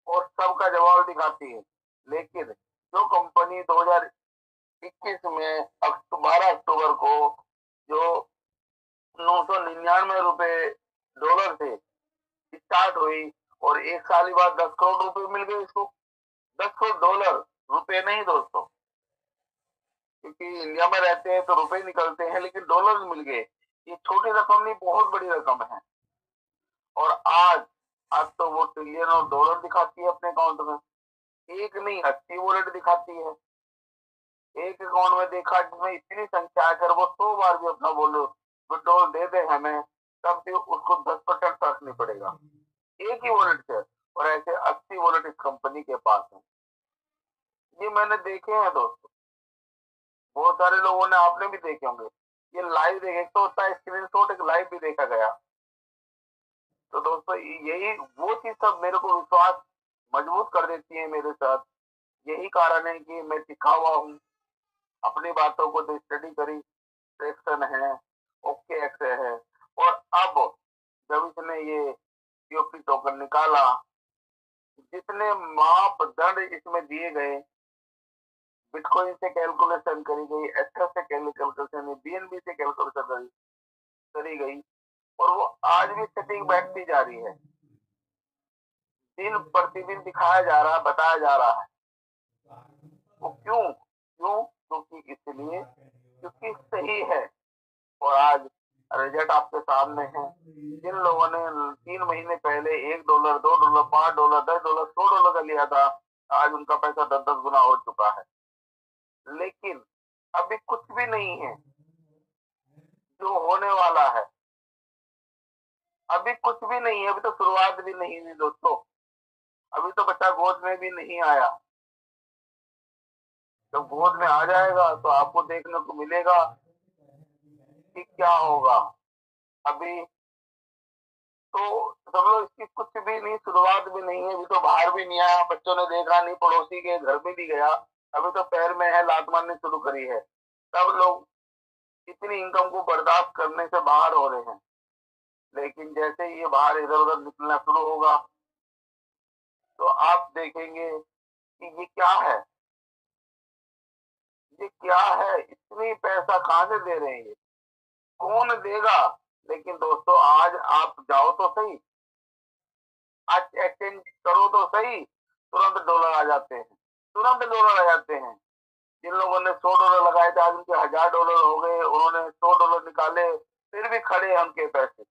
और सबका जवाब दिखाती है। लेकिन जो कंपनी 2021 में 12 अक्टूबर को जो 999 रुपए डॉलर से स्टार्ट हुई और एक साल के बाद 10 करोड़ रुपए मिल गए इसको, 10 करोड़ डॉलर, रुपए नहीं दोस्तों, क्योंकि इंडिया में रहते हैं तो रुपए निकलते हैं, लेकिन डॉलर मिल गए। ये छोटी रकम नहीं, बहुत बड़ी रकम है। और आज तो वो ट्रिलियन और डॉलर दिखाती है अपने अकाउंट में, एक नहीं 80 वॉलेट दिखाती है। एक अकाउंट में देखा जिसमें इतनी संख्या अगर वो 100 बार भी अपना विड्रॉल दे दे हमें, तब भी उसको 10% रखनी पड़ेगा एक ही वॉलेट से, और ऐसे 80 वॉलेट इस कंपनी के पास है। ये मैंने देखे हैं दोस्तों, बहुत सारे लोगों ने, आपने भी देखे होंगे। ये लाइव देखे तो होता है स्क्रीनशॉट, एक लाइव भी देखा गया। तो दोस्तों यही वो चीज सब मेरे को विश्वास मजबूत कर देती है मेरे साथ। यही कारण है कि मैं टिका हुआ हूँ, अपनी बातों को तो स्टडी करी, ट्रैक्शन है, ओके एक्स है, और अब जब इसने ये पीओपी टोकन निकाला, जितने मापदंड इसमें दिए गए, बिटकॉइन से कैलकुलेशन करी गई, एथर से कैलकुलेशन, बीएनबी से कैलकुलेशन करी गई, और वो आज भी सेटिंग बैठती जा रही है, दिन प्रतिदिन दिखाया जा रहा है, बताया जा रहा है। वो क्यों क्यों क्योंकि इसलिए क्योंकि सही है। और आज रिजल्ट आपके सामने है। जिन लोगों ने 3 महीने पहले $1, $2, $5, $10, $100 का लिया था, आज उनका पैसा 10-10 गुना हो चुका है। लेकिन अभी कुछ भी नहीं है जो होने वाला है, अभी कुछ भी नहीं है, अभी तो शुरुआत भी नहीं हुई दोस्तों, अभी तो बच्चा गोद में भी नहीं आया। जब गोद में आ जाएगा तो आपको देखने को मिलेगा कि क्या होगा। अभी तो समझो इसकी कुछ भी नहीं, शुरुआत भी नहीं है, अभी तो बाहर भी नहीं आया, बच्चों ने देखा नहीं, पड़ोसी के घर भी नहीं गया, अभी तो पैर में है, लात मारनी शुरू करी है। सब लोग इतनी इनकम को बर्दाश्त करने से बाहर हो रहे हैं। लेकिन जैसे ये बाहर इधर उधर निकलना शुरू होगा तो आप देखेंगे कि ये क्या है, ये क्या है, इतनी पैसा कहां से दे रहे हैं, ये कौन देगा। लेकिन दोस्तों आज आप जाओ तो सही, आज एक्सचेंज करो तो सही, तुरंत डॉलर आ जाते हैं, तुरंत डॉलर आ जाते हैं। जिन लोगों ने $100 लगाए थे, आज उनके $1000 हो गए, उन्होंने $100 निकाले, फिर भी खड़े हैं उनके पैसे।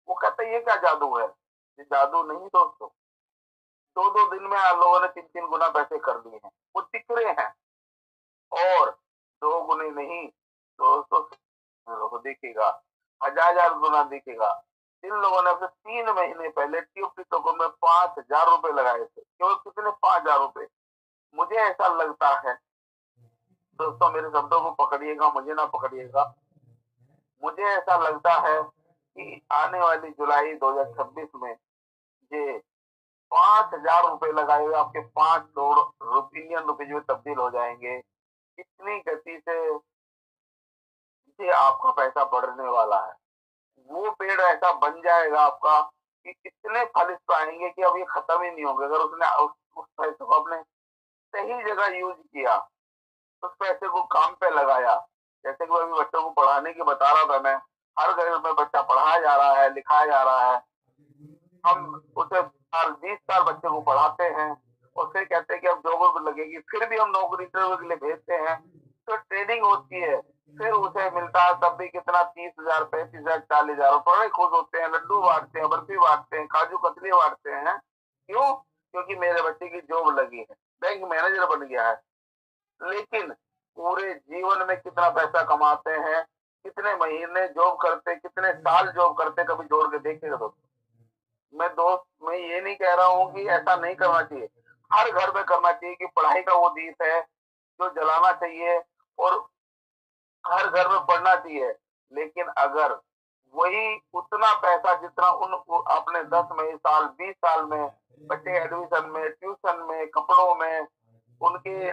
वो कहते हैं ये क्या जादू है, ये जादू नहीं दोस्तों, 2-2 दिन में आप लोगों ने 3-3 गुना पैसे कर दिए हैं, वो दिख रहे हैं। और 2 गुने नहीं दोस्तों, को दिखेगा, 1000 गुना दिखेगा। जिन लोगों ने अपने 3 महीने पहले टीओपी टोकन में ₹5000 लगाए थे, केवल कितने ₹5000। मुझे ऐसा लगता है दोस्तों, मेरे शब्दों को पकड़िएगा, मुझे ना पकड़िएगा, मुझे ऐसा लगता है कि आने वाली जुलाई 2026 में ये ₹5000 लगाए हुए आपके 5 करोड़ इंडियन रुपीज में तब्दील हो जाएंगे। इतनी गति से ये आपका पैसा बढ़ने वाला है। वो पेड़ ऐसा बन जाएगा आपका कि इतने फल इस पर आएंगे कि अब ये खत्म ही नहीं होंगे। अगर उसने उस पैसे को अपने सही जगह यूज किया, उस पैसे को काम पे लगाया, जैसे कि अभी बच्चों को पढ़ाने की बता रहा था मैं, हर घर में बच्चा पढ़ाया जा रहा है, लिखाया जा रहा है, हम उसे 20 साल बच्चे को पढ़ाते हैं और फिर कहते हैं कि अब जॉब लगेगी, फिर भी हम नौकरी इंटरव्यू के लिए भेजते हैं, तो ट्रेनिंग होती है, फिर उसे मिलता है तब भी कितना 30,000, 35,000, 40,000, बड़े खुश होते हैं, लड्डू बांटते हैं, बर्फी बांटते हैं, काजू कतली बांटते हैं। क्यों? क्योंकि मेरे बच्चे की जॉब लगी है, बैंक मैनेजर बन गया है। लेकिन पूरे जीवन में कितना पैसा कमाते हैं, कितने महीने जॉब करते, कितने साल जॉब करते, कभी जोड़ के देखेगा दोस्तों। मैं ये नहीं कह रहा हूँ कि ऐसा नहीं करना चाहिए, हर घर में करना चाहिए कि पढ़ाई का वो दीप है जो जलाना चाहिए और हर घर में पढ़ना चाहिए। लेकिन अगर वही उतना पैसा जितना अपने 10 में साल 20 साल में बच्चे एडमिशन में, ट्यूशन में, कपड़ों में, उनके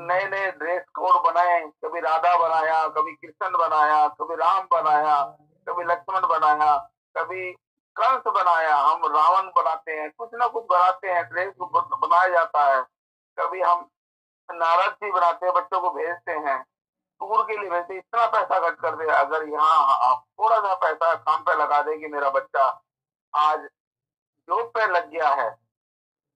नए नए ड्रेस कोड बनाए, कभी राधा बनाया, कभी कृष्ण बनाया, कभी राम बनाया, कभी लक्ष्मण बनाया, कभी कंस बनाया, हम रावण बनाते हैं, कुछ ना कुछ बनाते हैं, ड्रेस बनाया जाता है। कभी हम नारद जी बनाते हैं, बच्चों को भेजते हैं टूर के लिए, वैसे इतना पैसा खर्च कर दे। अगर यहाँ आप थोड़ा सा पैसा काम पे लगा दे कि मेरा बच्चा आज जॉब पे लग गया है,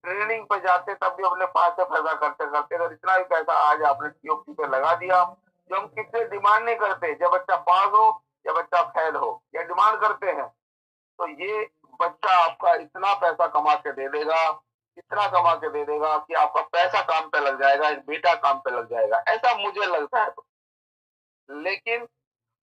ट्रेनिंग पे जाते तब भी अपने पास से पैसा खर्च करते, अगर इतना भी पैसा आज आपने टीओपी पे लगा दिया, जो हम किससे डिमांड नहीं करते, जब बच्चा पास हो या बच्चा फेल हो, या डिमांड करते हैं, तो ये बच्चा आपका इतना पैसा कमा के दे देगा, इतना कमा के दे देगा कि आपका पैसा काम पे लग जाएगा, एक बेटा काम पे लग जाएगा, ऐसा मुझे लगता है। लेकिन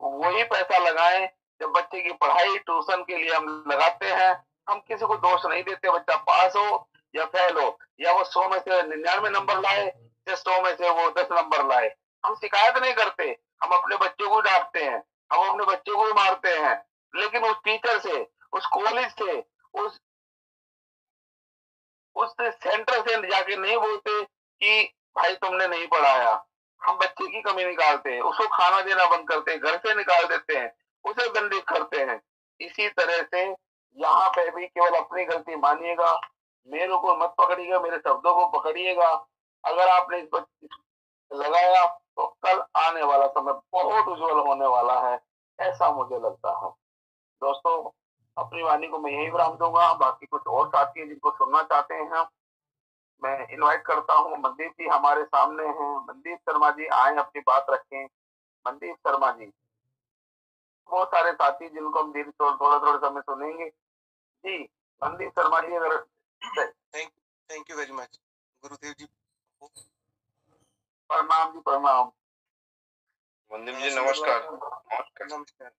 वही पैसा लगाएं जब बच्चे की पढ़ाई ट्यूशन के लिए हम लगाते हैं। हम किसी को दोष नहीं देते, बच्चा पास हो या फेल हो, या वो 100 में से 99 नंबर लाए या 100 में से वो 10 नंबर लाए, हम शिकायत नहीं करते। हम अपने बच्चों को डांटते हैं, हम अपने बच्चों को मारते हैं, लेकिन उस टीचर से, उस कॉलेज से, उस सेंटर से जाके नहीं बोलते कि भाई तुमने नहीं पढ़ाया। हम बच्चे की कमी निकालते हैं, उसको खाना देना बंद करते हैं, घर से निकाल देते हैं, उसे दंडित करते हैं। इसी तरह से यहाँ पे भी केवल अपनी गलती मानिएगा, मेरे को मत पकड़िएगा, मेरे शब्दों को पकड़िएगा। अगर आपने इस पर लगाया तो कल आने वाला समय बहुत उज्जवल होने वाला है, ऐसा मुझे लगता है। दोस्तों, अपनी वाणी को मैं यही विराम दूंगा। बाकी कुछ और साथी जिनको सुनना चाहते हैं, मैं इनवाइट करता हूँ। मनदीप जी हमारे सामने हैं, मनदीप शर्मा जी आए, अपनी बात रखें। मनदीप शर्मा जी, बहुत सारे साथी जिनको हम धीरे थोड़ा थोड़ा समय सुनेंगे जी। मनदीप शर्मा जी, अगर थैंक यू वेरी मच गुरुदेव जी। प्रणाम जी, प्रणाम। मनदीप जी नमस्कार। नमस्कार,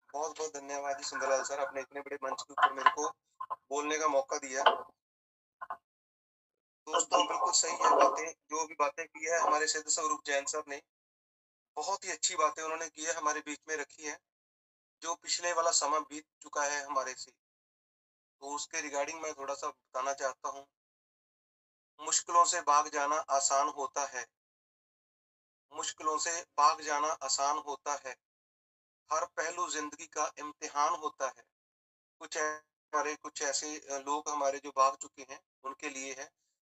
बहुत बहुत धन्यवाद जी सुंदरलाल सर, आपने इतने बड़े मंच के ऊपर मेरे को बोलने का मौका दिया। दोस्तों बिल्कुल सही है बातें, जो भी बातें की है हमारे सिद्ध स्वरूप जैन सर ने, बहुत ही अच्छी बातें उन्होंने की है, हमारे बीच में रखी है। जो पिछले वाला समय बीत चुका है हमारे से, तो उसके रिगार्डिंग मैं थोड़ा सा बताना चाहता हूँ। मुश्किलों से भाग जाना आसान होता है, मुश्किलों से भाग जाना आसान होता है, हर पहलू जिंदगी का इम्तिहान होता है। कुछ ऐसे लोग हमारे जो भाग चुके हैं उनके लिए है,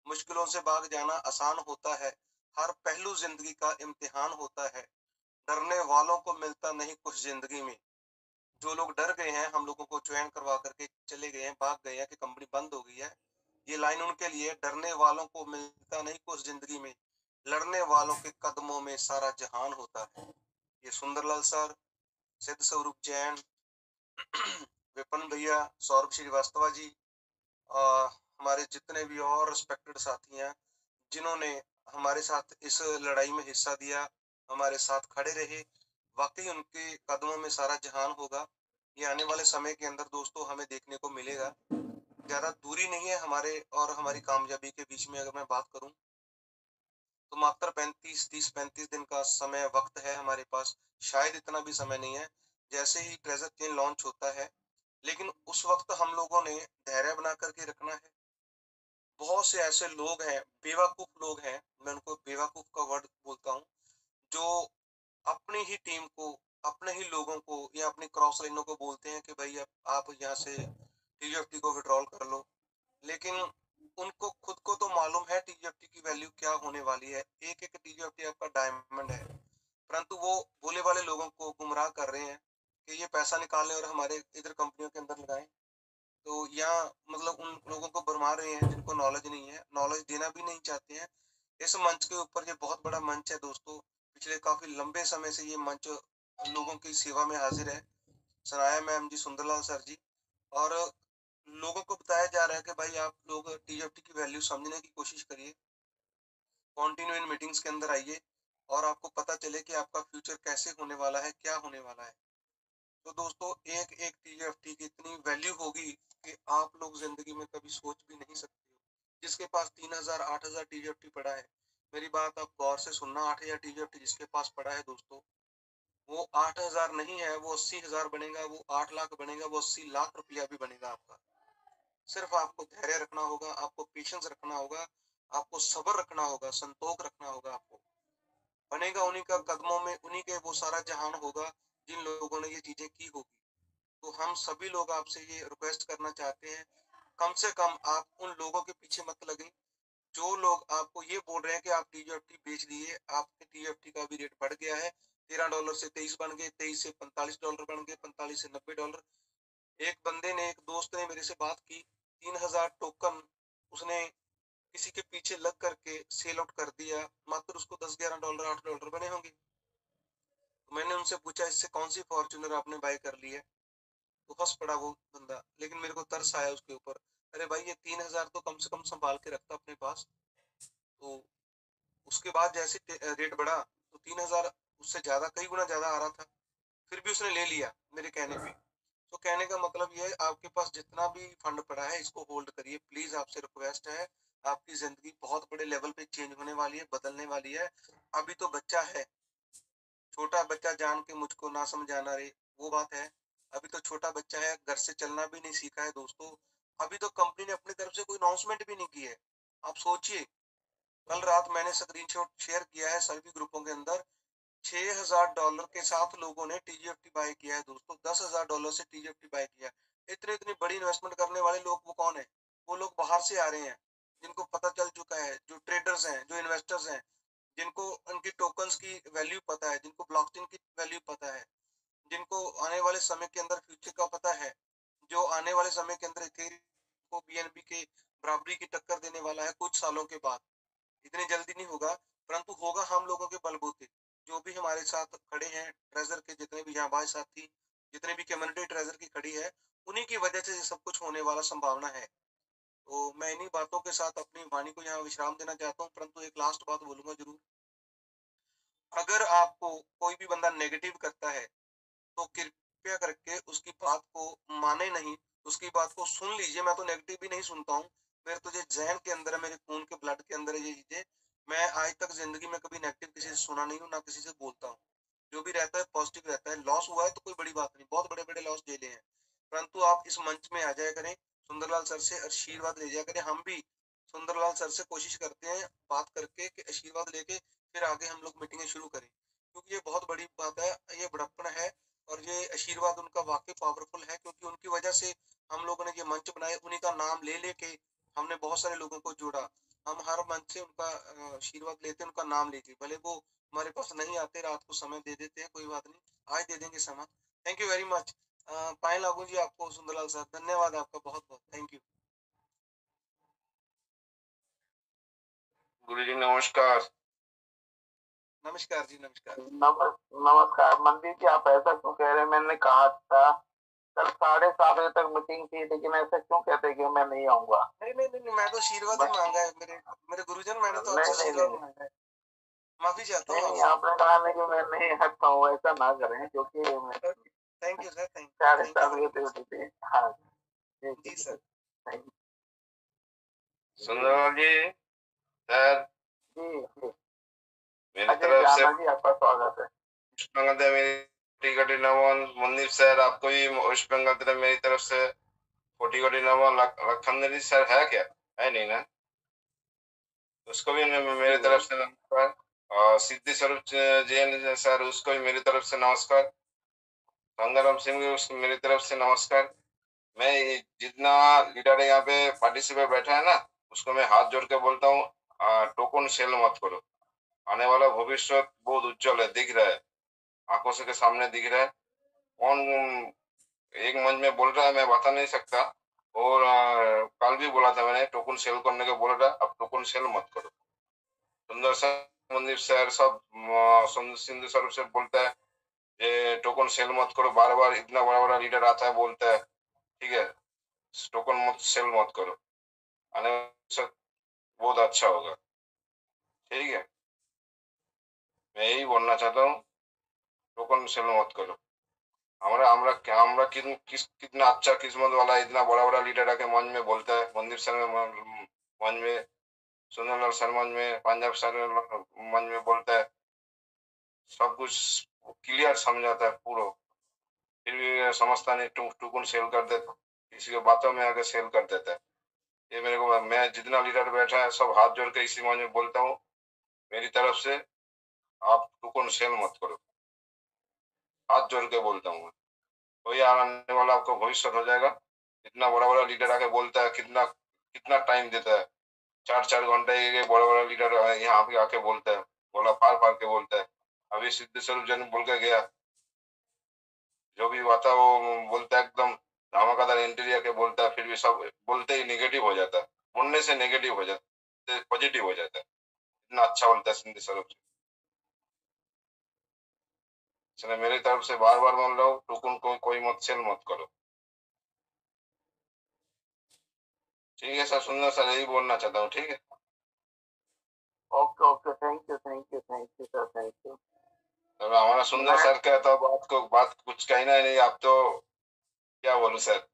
मुश्किलों से भाग जाना आसान होता है, हर पहलू जिंदगी का इम्तिहान होता है, डरने वालों को मिलता नहीं कुछ जिंदगी में। जो लोग डर गए हैं, हम लोगों को ज्वाइन करवा करके चले गए हैं, भाग गए हैं कि कंपनी बंद हो गई है, ये लाइन उनके लिए, डरने वालों को मिलता नहीं कुछ जिंदगी में, लड़ने वालों के कदमों में सारा जहान होता है। ये सुंदरलाल सर, सिद्ध स्वरूप जैन, विपिन भैया, सौरभ श्रीवास्तव जी, हमारे जितने भी और रिस्पेक्टेड साथी हैं जिन्होंने हमारे साथ इस लड़ाई में हिस्सा दिया, हमारे साथ खड़े रहे, वाकई उनके कदमों में सारा जहान होगा। ये आने वाले समय के अंदर दोस्तों हमें देखने को मिलेगा। ज्यादा दूरी नहीं है हमारे और हमारी कामयाबी के बीच में। अगर मैं बात करूं तो मात्र 30-35 दिन का समय वक्त है हमारे पास, शायद इतना भी समय नहीं है। जैसे ही ट्रेजर चेन लॉन्च होता है, लेकिन उस वक्त हम लोगों ने धैर्य बना करके रखना है। बहुत से ऐसे लोग हैं, बेवकूफ लोग हैं, मैं उनको बेवकूफ का वर्ड बोलता हूँ, जो अपनी ही टीम को, अपने ही लोगों को या अपनी क्रॉस लाइनों को बोलते हैं कि भाई आप यहाँ से टीजीएफटी को विड्रॉल कर लो, लेकिन उनको खुद को तो मालूम है टीजीएफटी की वैल्यू क्या होने वाली है। एक एक टीजीएफटी आपका डायमंड है, परंतु वो भोले वाले लोगों को गुमराह कर रहे हैं कि ये पैसा निकालें और हमारे इधर कंपनियों के अंदर लगाएं। तो यहाँ मतलब उन लोगों को भरमा रहे हैं जिनको नॉलेज नहीं है, नॉलेज देना भी नहीं चाहते हैं। इस मंच के ऊपर, ये बहुत बड़ा मंच है दोस्तों, पिछले काफी लंबे समय से ये मंच लोगों की सेवा में हाजिर है। सनाया मैम जी, सुंदरलाल सर जी, और लोगों को बताया जा रहा है कि भाई आप लोग टीजीएफटी की वैल्यू समझने की कोशिश करिए, कॉन्टिन्यू इन मीटिंग्स के अंदर आइए और आपको पता चले कि आपका फ्यूचर कैसे होने वाला है, क्या होने वाला है। तो दोस्तों एक एक टीजीएफटी की इतनी वैल्यू होगी कि आप लोग जिंदगी में कभी सोच भी नहीं सकते हो। जिसके पास 3000 8000 टीजीएफटी पड़ा है, मेरी बात आप गौर से सुनना, 8000 टीजीएफटी जिसके पास पड़ा है दोस्तों, वो 8000 नहीं है, वो 80,000 बनेगा, वो 8 लाख बनेगा, वो 80 लाख रुपया भी बनेगा आपका। सिर्फ आपको धैर्य रखना होगा, आपको पेशेंस रखना होगा, आपको सब्र रखना होगा, संतोष रखना होगा। आपको बनेगा उन्हीं का कदमों में, उन्हीं के वो सारा जहान होगा जिन लोगों ने ये चीजें की होगी। तो हम सभी लोग आपसे ये रिक्वेस्ट करना चाहते हैं, कम से कम आप उन लोगों के पीछे मत लगे जो लोग आपको ये बोल रहे हैं कि आप टीजीएफटी बेच दिए, आपके टीजीएफटी का भी रेट बढ़ गया है, $13 से 23 बन गए, $23 से $45 बन गए, $45 से $90। एक बंदे ने, एक दोस्त ने मेरे से बात की, 3000 टोकन उसने किसी के पीछे लग करके सेल आउट कर दिया, मात्र उसको $10-11 $8 बने होंगे। तो मैंने उनसे पूछा इससे कौन सी फॉर्च्यूनर आपने बाय कर ली है, तो हंस पड़ा वो बंदा, लेकिन मेरे को तरस आया उसके ऊपर। अरे भाई, ये 3000 तो कम से कम संभाल के रखता अपने पास। तो उसके बाद जैसे रेट बढ़ा तो 3000 उससे ज्यादा, कई गुना ज्यादा आ रहा था, फिर भी उसने ले लिया मेरे कहने पे। तो कहने का मतलब ये है, आपके पास जितना भी फंड पड़ा है इसको होल्ड करिए प्लीज, आपसे रिक्वेस्ट है। आपकी जिंदगी बहुत बड़े लेवल पे चेंज होने वाली है, बदलने वाली है। अभी तो बच्चा है, छोटा बच्चा जान के मुझको ना समझाना रे, वो बात है। अभी तो छोटा बच्चा है, घर से चलना भी नहीं सीखा है दोस्तों। अभी तो कंपनी ने अपनी तरफ से कोई अनाउंसमेंट भी नहीं की है। आप सोचिए, कल रात मैंने स्क्रीनशॉट शेयर किया है सभी ग्रुपों के अंदर, $6000 के साथ लोगों ने टीजीएफटी बाय किया है दोस्तों। $10,000 से टीजीएफटी बाय किया। इतनी बड़ी इन्वेस्टमेंट करने वाले लोग वो कौन है? वो लोग बाहर से आ रहे हैं, जिनको पता चल चुका है, जो ट्रेडर्स हैं, जो इन्वेस्टर्स हैं, जिनको उनकी टोकन्स की वैल्यू पता है, जिनको ब्लॉकचेन की वैल्यू पता है, जिनको आने वाले समय के अंदर फ्यूचर का पता है, जो आने वाले समय के अंदर इथेरियम को बीएनबी के बराबरी की टक्कर देने वाला है कुछ सालों के बाद। इतनी जल्दी नहीं होगा, परंतु होगा हम लोगों के बलबूते, जो भी हमारे साथ खड़े हैं ट्रेजर के, जितने भी यहाँ भाई साथी, जितने भी कम्युनिटी ट्रेजर की खड़ी है, उन्हीं की वजह से ये सब कुछ होने वाला संभावना है। तो मैं इन्हीं बातों के साथ अपनी वाणी को यहाँ विश्राम देना चाहता हूँ, परंतु एक लास्ट बात बोलूंगा जरूर। अगर आपको कोई भी बंदा नेगेटिव करता है तो कृपया करके उसकी बात को माने नहीं, उसकी बात को सुन लीजिए। मैं तो नेगेटिव भी नहीं सुनता हूँ, मेरे तो ये जहन के अंदर है, मेरे खून के ब्लड के अंदर है ये चीजें। मैं आज तक जिंदगी में कभी नेगेटिव किसी से सुना नहीं हूँ, ना किसी से बोलता हूँ। जो भी रहता है पॉजिटिव रहता है। लॉस हुआ है तो कोई बड़ी बात नहीं, बहुत बड़े बड़े लॉस झेले हैं, परंतु आप इस मंच में आ जाया करें, सुंदरलाल सर से आशीर्वाद ले जाया करें। हम भी सुंदरलाल सर से कोशिश करते हैं बात करके कि आशीर्वाद लेके फिर आगे हम लोग मीटिंगें शुरू करें, क्योंकि ये बहुत बड़ी बात है, ये बड़प्पन है। और ये आशीर्वाद उनका वाकई पावरफुल है, क्योंकि उनकी वजह से हम लोगों ने ये मंच बनाए, उन्हीं का नाम ले लेके हमने बहुत सारे लोगों को जोड़ा। हम हर मंच से उनका आशीर्वाद लेते हैं, उनका नाम लेके, भले वो हमारे पास नहीं आते, रात को समय दे देते हैं, कोई बात नहीं, आज दे देंगे समय। Thank you very much. पाए लागू जी, आपको सुंदरलाल सर धन्यवाद, आपका बहुत बहुत थैंक यू। गुरु जी नमस्कार। नमस्कार जी, नमस्कार। नमस्कार मंदिर जी, आप ऐसा क्यों कह रहे हैं? मैंने कहा था कल 7:30 बजे तक मीटिंग थी, लेकिन ऐसा क्यों कहते कि मैं नहीं आऊंगा? नहीं नहीं नहीं, मैं तो आशीर्वाद ही मांगा है, मेरे गुरुजन, मैंने तो आपसे नहीं आशीर्वाद नहीं मांगा है। माफी चाहता हूँ नहीं, आपसे। आपने कहा नहीं कि मैं नहीं हटता हूँ, ऐसा ना करें, क्योंकि thank you sir, thank you 7:30 very बजे मच। ड्यूटी थी। हाँ जी sir. Thank you. Sundarlal ji sir, जी जी, मेरी अजय तरफ से जाना जी, आपका स्वागत है। वेस्ट बंगाल से मेरी कोटि नमन। मंदिर सर, आपको भी वेस्ट बंगाल से मेरी तरफ से कोटि नमन। लखनदेवी सर है क्या? है नहीं ना? उसको भी मेरी तरफ से नमस्कार। और सिद्धि स्वरूप जैन सर, उसको भी मेरी तरफ से नमस्कार। गंगाराम सिंह जी, उसको मेरी तरफ से नमस्कार। मैं जितना लीडर यहाँ पे पार्टिसिपेट बैठा है ना, उसको मैं हाथ जोड़ के बोलता हूँ, टोकन सेल मत करो। आने वाला भविष्य बहुत उज्जवल है, दिख रहा है, आंखों से के सामने दिख रहा है। कौन एक मंच में बोल रहा है मैं बता नहीं सकता, और कल भी बोला था मैंने, टोकन सेल करने को बोल रहा, अब टोकन सेल मत करो। सुंदर सर, मंदिर सर, सब सिंधु सर से बोलता है ये टोकन सेल मत करो, बार बार इतना बड़ा बड़ा लीडर आता है बोलता है, ठीक है, टोकन मत सेल मत करो, आने वाला बहुत अच्छा होगा, ठीक है। मैं यही बोलना चाहता हूँ, टोकन सेल मत करो। हमरा हमरा हमरा कितना अच्छा किस्मत वाला, इतना बड़ा बड़ा लीडर आके मंच में बोलता है। मंदिर सर मंच में, सुंदरलाल सर मंच में, पंजाब सर मंच में बोलता है, सब कुछ क्लियर समझाता है पूरा, फिर भी समझता नहीं, टुकन सेल कर देता, किसी के बातों में आके सेल कर देता है। ये मेरे को, मैं जितना लीडर बैठा है सब हाथ जोड़ के इसी मंच में बोलता हूँ, मेरी तरफ से आप टोकन सेल मत करो, हाथ जोड़ के बोलता हूँ। कोई आने वाला आपको भविष्य हो जाएगा। इतना बड़ा बड़ा लीडर आके बोलता है, कितना कितना टाइम देता है, 4-4 घंटे ये बड़ा बड़ा लीडर यहाँ पे आके बोलता है, बोला फाड़ फाड़ के बोलता है। अभी सिद्धेश्वर जन बोल के गया, जो भी बात है वो बोलता है, एकदम धमाकेदार इंटीरियर के बोलता है, फिर भी सब बोलते ही नेगेटिव हो जाता है, बोलने से नेगेटिव हो जाता है, पॉजिटिव हो जाता है। इतना अच्छा बोलता है सिद्धेश्वर। इसलिए मेरी तरफ से बार बार बोल रहा हूँ, टोकन को कोई मत सेल मत करो। ठीक है सर, सुंदर सर, यही बोलना चाहता हूँ। ठीक है, okay okay, thank you sir, thank you. तो हमारा सुंदर सर का तो बात कुछ कहना ही नहीं। आप तो क्या बोलूं सर,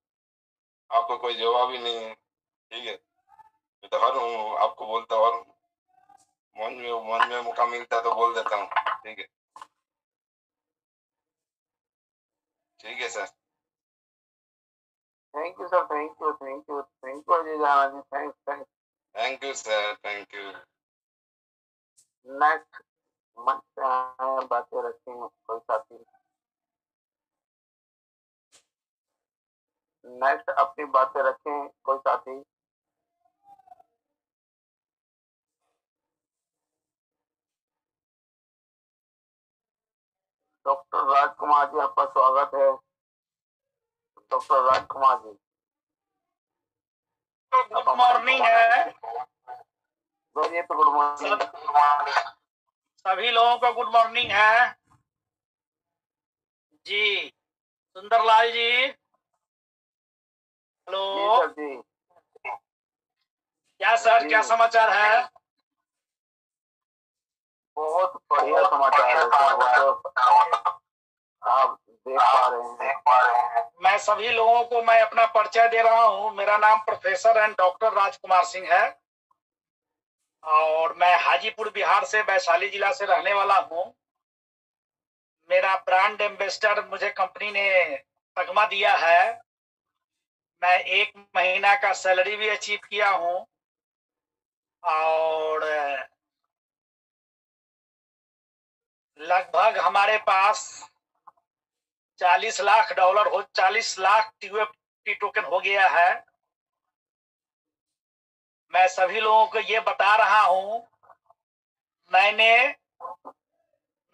आपको कोई जवाब ही नहीं है। ठीक है, मैं तो हर हूँ, आपको बोलता हूँ, मन में मौका मिलता है तो बोल देता हूँ। ठीक है, ठीक है sir. Thank you sir, thank you Ajay जाना जी, thanks. Thank you sir, thank you. Next मंच पे आए, बातें रखें कोई साथी। नेक्स्ट अपनी बातें रखें कोई साथी। डॉक्टर राजकुमार जी, आपका स्वागत है। Doctor Rajkumar ji, good morning है। Very good morning. सभी लोगों को गुड मॉर्निंग है जी। सुंदरलाल जी, हेलो। सर जी, क्या सर, क्या समाचार है? बहुत बढ़िया समाचार है सर, वो तो आप देख पा रहे हैं। मैं सभी लोगों को मैं अपना परिचय दे रहा हूँ। मेरा नाम professor and doctor Rajkumar Singh है और मैं हाजीपुर बिहार से, वैशाली जिला से रहने वाला हूँ। मेरा ब्रांड एम्बेसडर मुझे कंपनी ने तगमा दिया है। मैं 1 महीना का सैलरी भी अचीव किया हूँ और लगभग हमारे पास $40 लाख 40 लाख TUFT टोकन हो गया है। मैं सभी लोगों को ये बता रहा हूं, मैंने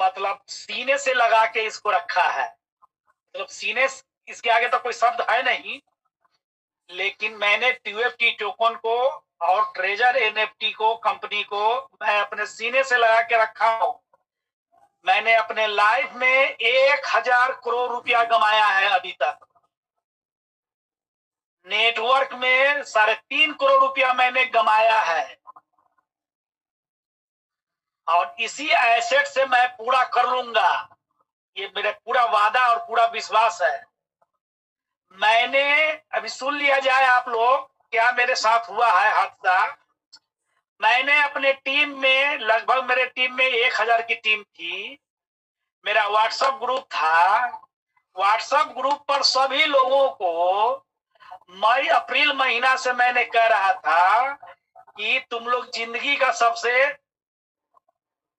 मतलब सीने से लगा के इसको रखा है। मतलब सीने, इसके आगे तो कोई शब्द है नहीं, लेकिन मैंने TUFT टोकन को और ट्रेजर NFT को, कंपनी को मैं अपने सीने से लगा के रखा हूं। मैंने अपने लाइफ में 1000 करोड़ रुपया कमाया है अभी तक। नेटवर्क में 3.5 करोड़ रुपया मैंने कमाया है और इसी एसेट से मैं पूरा कर लूंगा, ये मेरा पूरा वादा और पूरा विश्वास है। मैंने अभी सुन लिया जाए आप लोग क्या मेरे साथ हुआ है हादसा। मैंने अपने टीम में, लगभग मेरे टीम में 1000 की टीम थी। मेरा व्हाट्सएप ग्रुप था। व्हाट्सएप ग्रुप पर सभी लोगों को मई अप्रैल महीना से मैंने कह रहा था कि तुम लोग जिंदगी का सबसे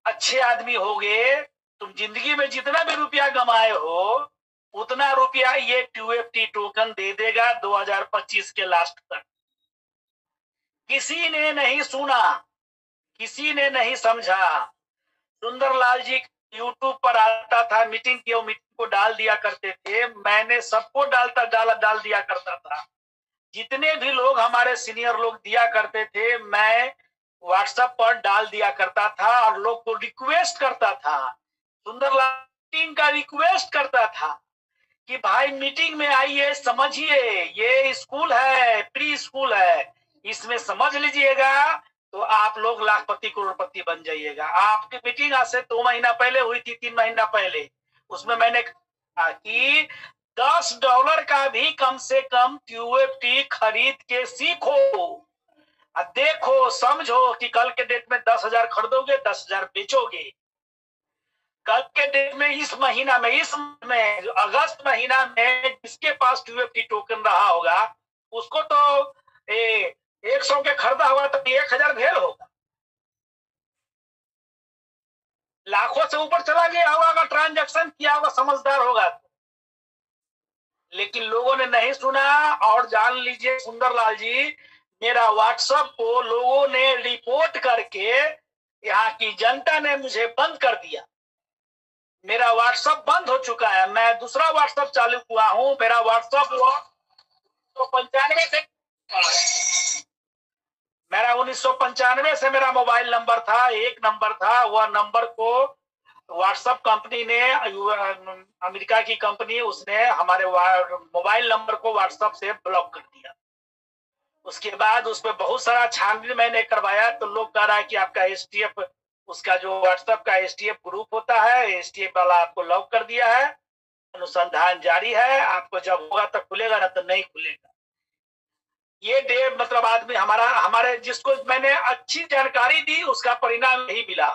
अच्छे आदमी होगे। तुम जिंदगी में जितना भी रुपया कमाए हो उतना रुपया ये TUFT टोकन दे देगा 2025 के लास्ट तक। किसी ने नहीं सुना, किसी ने नहीं समझा। सुंदरलाल जी यूट्यूब पर आता था, मीटिंग को डाल दिया करते थे। मैंने सबको डाल दिया करता था। जितने भी लोग हमारे सीनियर लोग दिया करते थे, मैं व्हाट्सएप पर डाल दिया करता था और लोग को रिक्वेस्ट करता था, सुंदरलाल मीटिंग का रिक्वेस्ट करता था कि भाई मीटिंग में आइए, समझिए, ये स्कूल है, प्री स्कूल है, इसमें समझ लीजिएगा तो आप लोग लाखपति करोड़पति बन जाइएगा। आपकी मीटिंग आज से 2 महीना पहले हुई थी, 3 महीना पहले। उसमें मैंने कहा कि $10 का भी कम से कम TUFT खरीद के सीखो, देखो, समझो कि कल के डेट में 10,000 खरीदोगे, 10,000 बेचोगे। कल के डेट में इस महीना में, अगस्त महीना में जिसके पास TUFT टोकन रहा होगा उसको तो 100 के खरीदा होगा तो 1000 भेल होगा, लाखों से ऊपर चला गया होगा अगर ट्रांजैक्शन किया होगा, समझदार होगा तो। लेकिन लोगों ने नहीं सुना। और जान लीजिए सुंदरलाल जी, मेरा व्हाट्सएप को लोगों ने रिपोर्ट करके यहाँ की जनता ने मुझे बंद कर दिया। मेरा व्हाट्सएप बंद हो चुका है, मैं दूसरा व्हाट्सएप चालू हुआ हूँ। मेरा व्हाट्सएप 1995 से, मेरा 1995 से मेरा मोबाइल नंबर था, एक नंबर था। वह नंबर को व्हाट्सएप कंपनी ने, अमेरिका की कंपनी, उसने हमारे मोबाइल नंबर को व्हाट्सएप से ब्लॉक कर दिया। उसके बाद उस पर बहुत सारा छानबीन मैंने करवाया, तो लोग कह रहा है कि आपका एसटीएफ, उसका जो व्हाट्सएप का एसटीएफ ग्रुप होता है, एसटीएफ वाला आपको लॉक कर दिया है, अनुसंधान जारी है, आपको जब होगा तो खुलेगा, ना तो नहीं खुलेगा। ये डे मतलब आदमी हमारे जिसको मैंने अच्छी जानकारी दी उसका परिणाम यही मिला।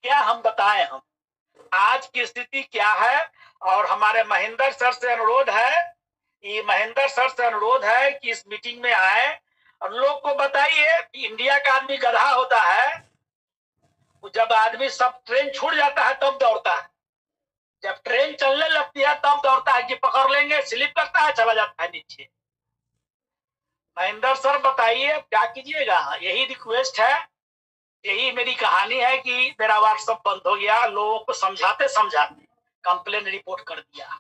क्या हम बताएं, हम आज की स्थिति क्या है। और हमारे महेंद्र सर से अनुरोध है, ये महेंद्र सर से अनुरोध है कि इस मीटिंग में आए और लोग को बताइए। इंडिया का आदमी गधा होता है, जब आदमी सब ट्रेन छूट जाता है तब दौड़ता है, जब ट्रेन चलने लगती है तब दौड़ता है कि पकड़ लेंगे, स्लिप करता है, चला जाता है नीचे। महेंद्र सर बताइए क्या कीजिएगा। यही रिक्वेस्ट है, यही मेरी कहानी है कि मेरा व्हाट्सएप बंद हो गया, लोगों को समझाते समझाते कंप्लेन रिपोर्ट कर दिया।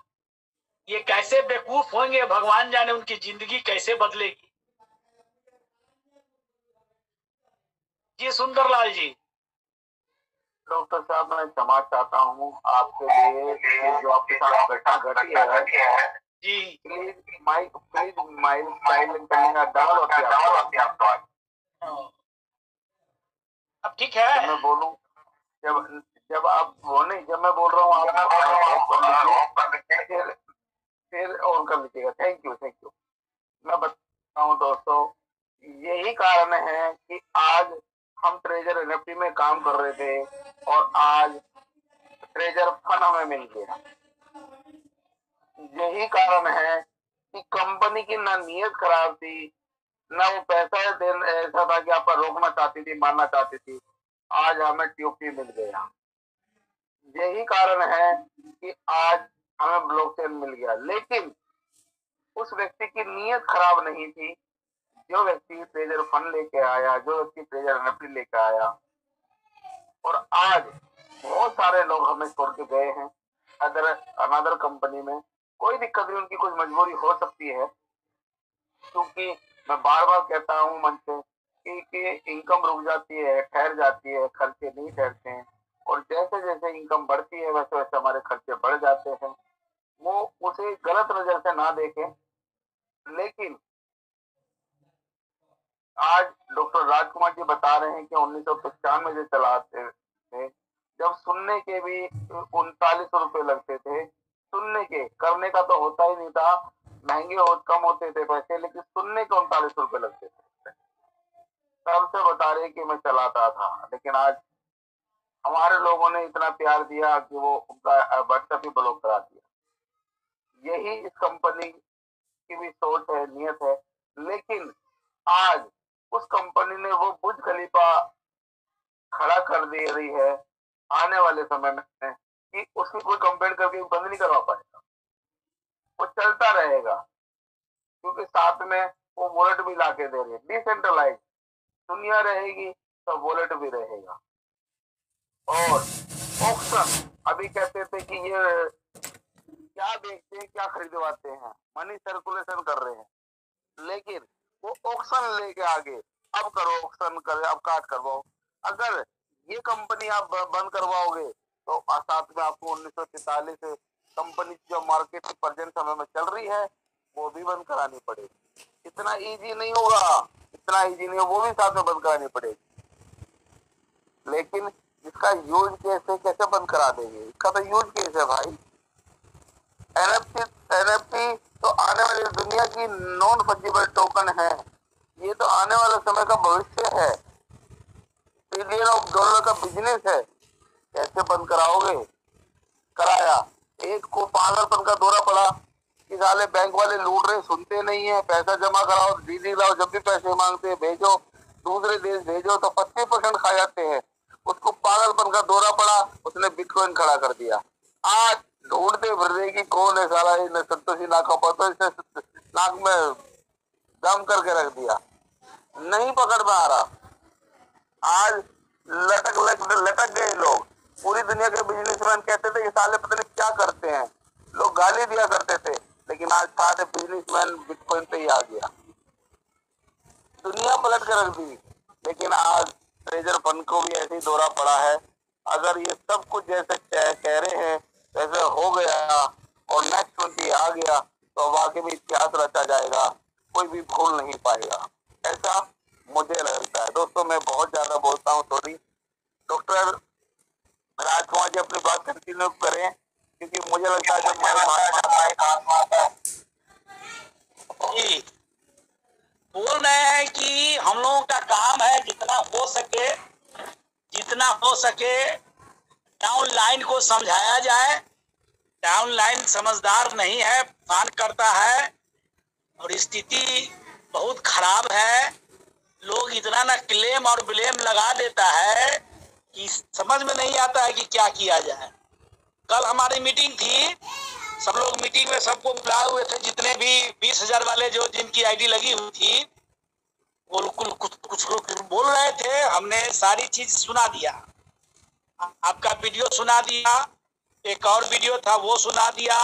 ये कैसे बेवकूफ होंगे, भगवान जाने उनकी जिंदगी कैसे बदलेगी। जी सुंदरलाल जी। डॉक्टर साहब, मैं क्षमा चाहता हूँ आपके लिए जो आपके साथ घटना घटी है जी। प्लीज माइक साइलेंट करने का डाल होती है आपको। अब ठीक है, जब मैं बोलूं, जब आप वो नहीं, जब मैं बोल रहा हूँ आप फिर ऑन कर लीजिएगा। Thank you. मैं बताता हूँ दोस्तों, यही कारण है कि आज हम ट्रेजर एनएफटी में काम कर रहे थे और आज ट्रेजर फन हमें मिल गया। यही कारण है कि कंपनी की ना नीयत खराब थी, ना वो पैसा ऐसा था कि आप रोकना चाहती थी, मारना चाहती थी। आज हमें ट्यूपी मिल गया। यही कारण है कि आज हमें ब्लॉकचेन मिल गया। लेकिन उस व्यक्ति की नीयत खराब नहीं थी, जो व्यक्ति ट्रेजर फंड लेके आया, जो व्यक्ति ट्रेजर एनएफटी लेके आया। और आज बहुत सारे लोग हमें छोड़ के गए हैं अनदर कंपनी में। कोई दिक्कत नहीं, उनकी कुछ मजबूरी हो सकती है, क्योंकि मैं बार बार कहता हूँ मंच से कि इनकम रुक जाती है, ठहर जाती है, खर्चे नहीं ठहरते हैं। और जैसे जैसे इनकम बढ़ती है वैसे वैसे हमारे खर्चे बढ़ जाते हैं। वो उसे गलत नजर से ना देखें। लेकिन आज डॉक्टर राजकुमार जी बता रहे हैं कि 1995 से चलाते थे, जब सुनने के भी 39 रुपए लगते थे। सुनने के, करने का तो होता ही नहीं था, महंगे कम होते थे पैसे, लेकिन सुनने के 39 रुपए लगते थे। तब से बता रहे कि मैं चलाता था। लेकिन आज हमारे लोगों ने इतना प्यार दिया कि वो उनका व्हाट्सएप ही ब्लॉक करा दिया। यही इस कंपनी की भी सोच है, नियत है। लेकिन आज उस कंपनी ने वो बुर्ज खलीफा खड़ा कर दे रही है आने वाले समय में कि उसकी कोई कंप्लेंट करके बंद नहीं करवा पाएगा, वो चलता रहेगा। क्योंकि साथ में वो वॉलेट भी ला के दे रही है। डिसेंट्रलाइज दुनिया रहेगी तो वॉलेट भी रहेगा। और ऑक्शन, अभी कहते थे कि ये क्या बेचते हैं, क्या खरीदवाते हैं, मनी सर्कुलेशन कर रहे हैं, लेकिन वो ऑक्शन लेके आगे, अब करो ऑक्शन कर, अब काट करवाओ। अगर ये कंपनी आप बंद करवाओगे तो साथ में आपको 1943 कंपनी जो मार्केट प्रेजेंट समय में चल रही है वो भी बंद करानी पड़ेगी। इतना इजी नहीं होगा, इतना इजी नहीं, वो भी साथ में बंद करानी पड़ेगी। लेकिन इसका यूज कैसे बंद करा देंगे? इसका तो यूज केस है भाई। एनएफटी तो आने वाली दुनिया की नॉन फंजिबल टोकन है। ये तो आने वाले समय का भविष्य है, ट्रिलियन ऑफ डॉलर का बिजनेस है। कैसे बंद कराओगे? कराया, एक को पागलपन का दौरा पड़ा, कि साले बैंक वाले लूट रहे, सुनते नहीं है, पैसा जमा कराओ, दीदी लाओ, जब भी पैसे मांगते हैं भेजो, दूसरे देश भेजो तो 50% खा जाते हैं। उसको पागलपन का दौरा पड़ा, उसने बिटकॉइन खड़ा कर दिया। आज ढूंढते फिर रहे कि कौन है साला, संतोषी नाका पर, तो इसने नाक में दम करके रख दिया, नहीं पकड़ में आ रहा। आज लटक गए लोग। पूरी दुनिया के बिजनेसमैन कहते थे कि साले पता नहीं क्या करते हैं, लोग गाली दिया करते थे, लेकिन आज सारे बिजनेसमैन बिटकॉइन पे ही आ गया, दुनिया पलट कर रख दी। लेकिन आज ट्रेजर फंड को भी ऐसे ही दौरा पड़ा है। अगर ये सब कुछ जैसे कह रहे हैं वैसे हो गया और नेक्स्ट 20 आ गया तो वाकई में इतिहास रचा जाएगा, कोई भी भूल नहीं पाएगा, ऐसा मुझे लगता है। दोस्तों मैं बहुत ज्यादा बोलता हूँ, सॉरी। डॉक्टर राजकुमार जी अपनी बात कंटिन्यू करें, क्योंकि मुझे लगता है जब मैं बोल रहे हैं कि हम लोगों का काम है जितना हो सके डाउन लाइन को समझाया जाए। डाउन लाइन समझदार नहीं है, पान करता है और स्थिति बहुत खराब है। लोग इतना ना क्लेम और ब्लेम लगा देता है कि समझ में नहीं आता है कि क्या किया जाए। कल हमारी मीटिंग थी, सब लोग मीटिंग में सबको बुलाए हुए थे, जितने भी 20,000 वाले जो जिनकी आईडी लगी हुई थी वो कुछ बोल रहे थे। हमने सारी चीज सुना दिया, आपका वीडियो सुना दिया, एक और वीडियो था वो सुना दिया,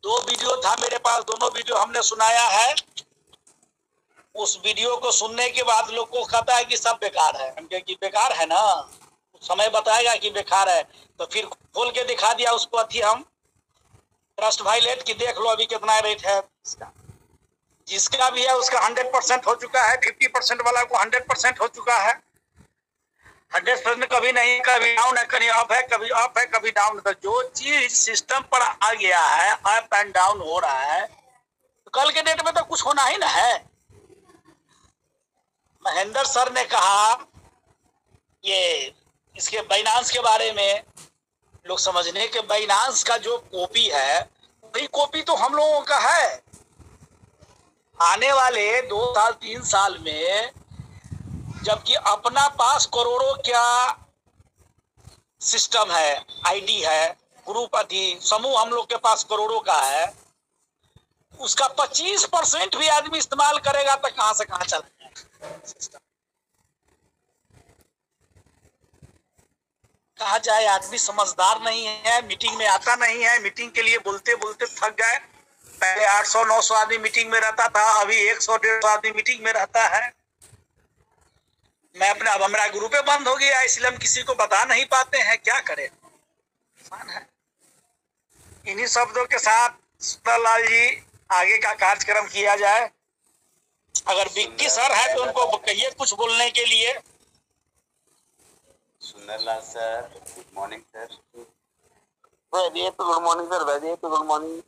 2 वीडियो था मेरे पास, दोनों वीडियो हमने सुनाया है। उस वीडियो को सुनने के बाद लोग को कहता है कि सब बेकार है। हम कहे कि बेकार है ना, समय बताएगा कि बेकार है। तो फिर खोल के दिखा दिया उसको अथी हम ट्रस्ट वायलेट की, देख लो अभी कितना रेट है इसका। जिसका भी है उसका 100% हो चुका है, 50% वाला को 100% हो चुका है। 100% कभी नहीं, कभी डाउन है, कभी अप है, कभी अप है, कभी डाउन। तो जो चीज सिस्टम पर आ गया है, अप एंड डाउन हो रहा है, तो कल के डेट में तो कुछ होना ही ना है। महेंद्र सर ने कहा ये इसके बाइनांस के बारे में, लोग समझने के बाइनांस का जो कॉपी है वही कॉपी तो हम लोगों का है। आने वाले 2 साल 3 साल में जबकि अपना पास करोड़ों क्या सिस्टम है, आईडी है, ग्रुप अथी समूह हम लोग के पास करोड़ों का है, उसका 25% भी आदमी इस्तेमाल करेगा तो कहां से कहां चला सिस्टम। कहा जाए आदमी समझदार नहीं है, मीटिंग में आता नहीं है, मीटिंग के लिए बोलते बोलते थक गए। पहले 800-900 आदमी मीटिंग में रहता था, अभी 100-150 आदमी मीटिंग में रहता है। मैं अपने, अब हमारा ग्रुपे बंद हो गया, इसलिए हम किसी को बता नहीं पाते हैं, क्या करें, आसान है। इन्हीं शब्दों के साथ सुंदरलाल जी आगे का कार्यक्रम किया जाए। अगर विक्की सर है तो उनको कहिए कुछ बोलने के लिए। Sundarlal sir, good morning sir. Good morning sir, very good morning.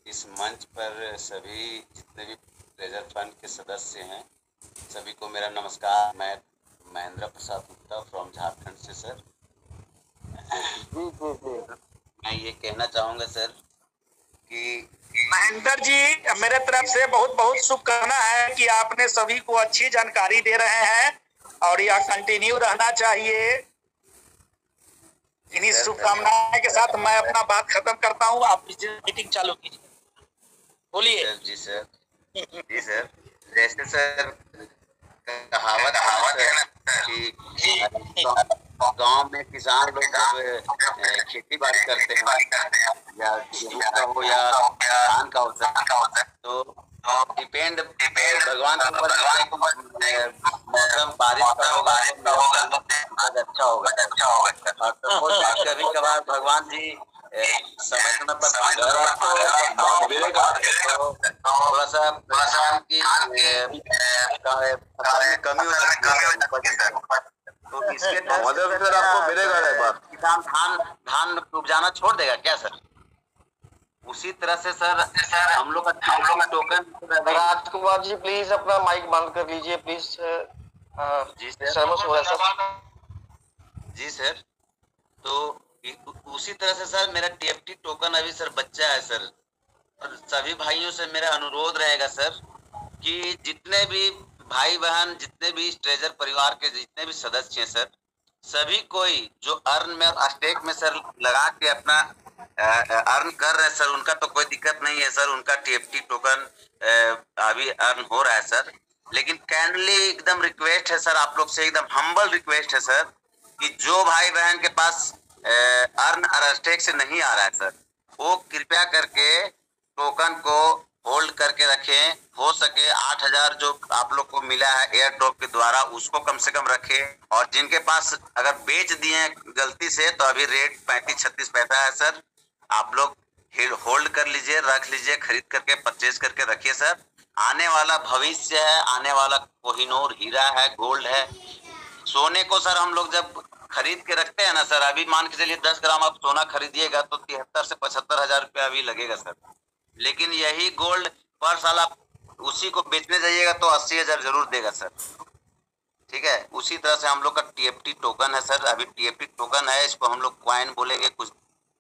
इस मंच पर सभी जितने भी ट्रेजर फंड के सदस्य हैं सभी को मेरा नमस्कार। मैं महेंद्र प्रसाद गुप्ता फ्रॉम झारखंड से सर। मैं ये कहना चाहूँगा सर कि महेंद्र जी मेरे तरफ से बहुत बहुत शुभकामना है कि आपने सभी को अच्छी जानकारी दे रहे हैं और यह कंटिन्यू रहना चाहिए। इन्हीं शुभकामनाओं के साथ मैं अपना बात खत्म करता हूँ, आप मीटिंग चालू कीजिए, बोलिए। जी सर, जी सर। जैसे सर कहावत है कि गांव में किसान लोग जब खेती बाड़ी करते हैं या गेहूं का हो या धान का होता है तो डिपेंड भगवान के ऊपर, मौसम बारिश का होगा तो अच्छा होगा। और कभी कभार भगवान जी समय समय पर थोड़ा सा की कमी हो सकती है, तो इसके सर आपको मिलेगा किसान धान उपजाना छोड़ देगा क्या सर? उसी तरह से सर हम लोग का टोकन। राजकुमार जी प्लीज अपना माइक बंद कर लीजिए प्लीज। जी सर, सर। जी सर। तो उसी तरह से सर मेरा TFT टोकन अभी सर बच्चा है सर। और सभी भाइयों से मेरा अनुरोध रहेगा सर कि जितने भी भाई बहन, जितने भी ट्रेजर परिवार के जितने भी सदस्य हैं सर, सभी कोई जो अर्न में और स्टेक में सर लगा के अपना अर्न कर रहे हैं सर, उनका तो कोई दिक्कत नहीं है सर, उनका TFT टोकन अभी अर्न हो रहा है सर। लेकिन काइंडली एकदम रिक्वेस्ट है सर, आप लोग से एकदम हम्बल रिक्वेस्ट है सर कि जो भाई बहन के पास अर्न और स्टेक से नहीं आ रहा है सर, वो कृपया करके टोकन को होल्ड करके रखें। हो सके 8,000 जो आप लोग को मिला है एयर ड्रॉप के द्वारा, उसको कम से कम रखें। और जिनके पास अगर बेच दिए गलती से, तो अभी रेट 35-36 पैसा है सर, आप लोग होल्ड कर लीजिए, रख लीजिए, खरीद करके परचेज करके रखिए सर। आने वाला भविष्य है, आने वाला कोहिनूर हीरा है, गोल्ड है। सोने को सर हम लोग जब खरीद के रखते हैं ना सर, अभी मान के चलिए 10 ग्राम आप सोना खरीदिएगा तो 73 से 75 हजार रुपया अभी लगेगा सर। लेकिन यही गोल्ड पर साल आप उसी को बेचने जाइएगा तो 80,000 जरूर देगा सर। ठीक है, उसी तरह से हम लोग का TFT टोकन है सर, अभी TFT टोकन है, इसको हम लोग कॉइन बोलेंगे कुछ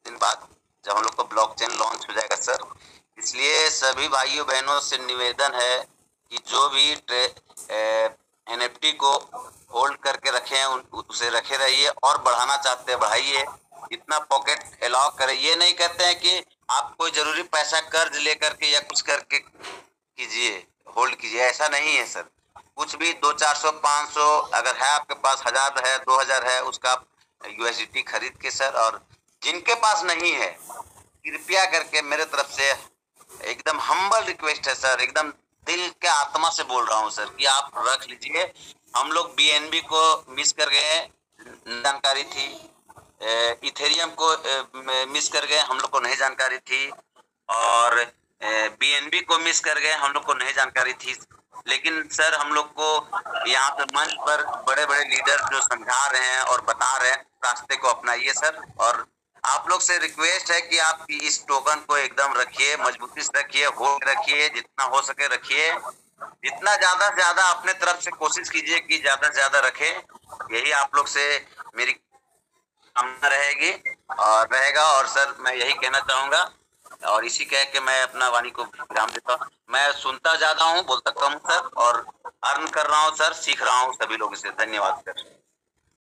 दिन बाद जब हम लोग का ब्लॉकचेन लॉन्च हो जाएगा सर। इसलिए सभी भाइयों बहनों से निवेदन है कि जो भी NFT को होल्ड करके रखे हैं उसे रखे रहिए, और बढ़ाना चाहते हैं बढ़ाइए, इतना पॉकेट अलाउ करें। ये नहीं कहते हैं कि आप कोई जरूरी पैसा कर्ज लेकर के या कुछ करके कीजिए, होल्ड कीजिए, ऐसा नहीं है सर। कुछ भी 200-400 500 अगर है आपके पास, 1000 है, 2000 है, उसका आप USDT खरीद के सर। और जिनके पास नहीं है, कृपया करके मेरे तरफ से एकदम हम्बल रिक्वेस्ट है सर, एकदम दिल के आत्मा से बोल रहा हूँ सर कि आप रख लीजिए। हम लोग BNB को मिस कर गए, जानकारी थी, इथेरियम को मिस कर गए, हम लोग को नहीं जानकारी थी, और BNB को मिस कर गए, हम लोग को नहीं जानकारी थी। लेकिन सर हम लोग को यहाँ पे मंच पर बड़े बड़े लीडर जो समझा रहे हैं और बता रहे हैं, रास्ते को अपनाइए सर। और आप लोग से रिक्वेस्ट है कि आप इस टोकन को एकदम रखिए, मजबूती से रखिए, होल्ड रखिए, जितना हो सके रखिए, जितना ज्यादा से ज्यादा अपने तरफ से कोशिश कीजिए कि ज्यादा से ज्यादा रखें। यही आप लोग से मेरी कामना रहेगी और रहेगा। और सर मैं यही कहना चाहूंगा, और इसी कह के मैं अपना वाणी को विराम देता हूँ। मैं सुनता ज्यादा हूँ, बोलता कम सर, और अर्न कर रहा हूँ सर, सीख रहा हूँ सभी लोगों से। धन्यवाद सर।